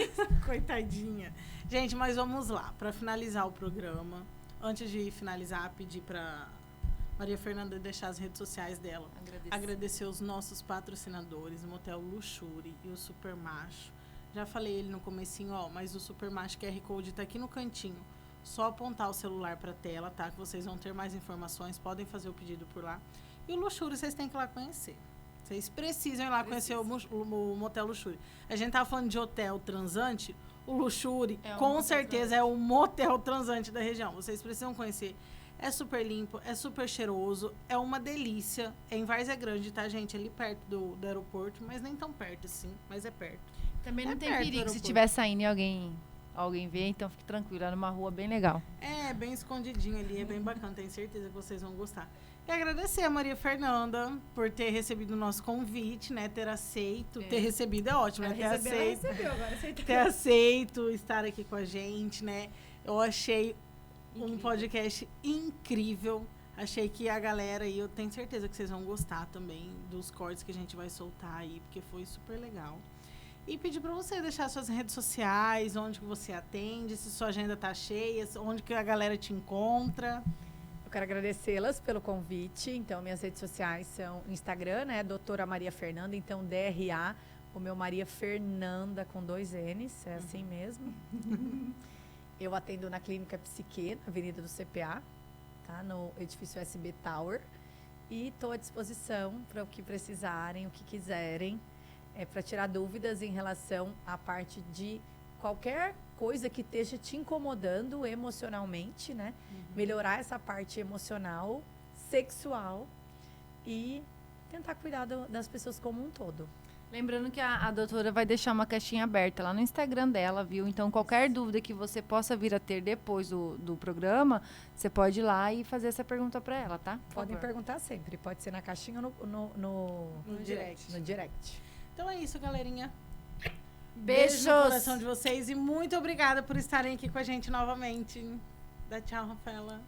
Speaker 4: Coitadinha. Gente, mas vamos lá. Para finalizar o programa, antes de finalizar, pedir para Maria Fernanda deixar as redes sociais dela. Agradecer os nossos patrocinadores, o Motel Luxury e o Super Macho. Já falei ele no comecinho, mas o Super Macho QR Code tá aqui no cantinho. Só apontar o celular para a tela, tá? Que vocês vão ter mais informações. Podem fazer o pedido por lá. E o Luxúria vocês têm que ir lá conhecer. Vocês precisam ir lá conhecer o Motel Luxúria. A gente tava falando de hotel transante. O Luxúria, com certeza, é o motel transante da região. Vocês precisam conhecer. É super limpo, é super cheiroso, é uma delícia. É em Várzea Grande, tá, gente? Ali perto do aeroporto, mas nem tão perto assim, mas é perto.
Speaker 5: Também não
Speaker 4: É
Speaker 5: tem
Speaker 4: perto do
Speaker 5: perigo se
Speaker 4: aeroporto.
Speaker 5: estiver saindo e alguém ver, então fique tranquilo, é numa rua bem legal.
Speaker 4: É, bem escondidinho ali, é bem bacana. Tenho certeza que vocês vão gostar. E agradecer a Maria Fernanda por ter recebido o nosso convite, né? Ter aceito. Ter recebido é ótimo, né? Ter aceito. Ter aceito estar aqui com a gente, né? Eu achei um podcast incrível. Achei que a galera aí, eu tenho certeza que vocês vão gostar também dos cortes que a gente vai soltar aí, porque foi super legal. E pedir para você deixar suas redes sociais, onde que você atende, se sua agenda tá cheia, onde que a galera te encontra.
Speaker 7: Eu quero agradecê-las pelo convite. Então, minhas redes sociais são Instagram, né? Doutora Maria Fernanda, então DRA, o meu Maria Fernanda com 2 N's, é assim mesmo. Eu atendo na Clínica Psique, na Avenida do CPA, tá? No edifício SB Tower. E estou à disposição para o que precisarem, o que quiserem, para tirar dúvidas em relação à parte de qualquer coisa que esteja te incomodando emocionalmente, né? Melhorar essa parte emocional, sexual e tentar cuidar das pessoas como um todo.
Speaker 5: Lembrando que a doutora vai deixar uma caixinha aberta lá no Instagram dela, viu? Então, qualquer dúvida que você possa vir a ter depois do programa, você pode ir lá e fazer essa pergunta para ela, tá?
Speaker 7: Podem perguntar sempre. Pode ser na caixinha ou no
Speaker 4: direct.
Speaker 7: No direct.
Speaker 4: Então é isso, galerinha.
Speaker 5: Beijos!
Speaker 4: Beijo no coração de vocês e muito obrigada por estarem aqui com a gente novamente. Dá tchau, Rafaela.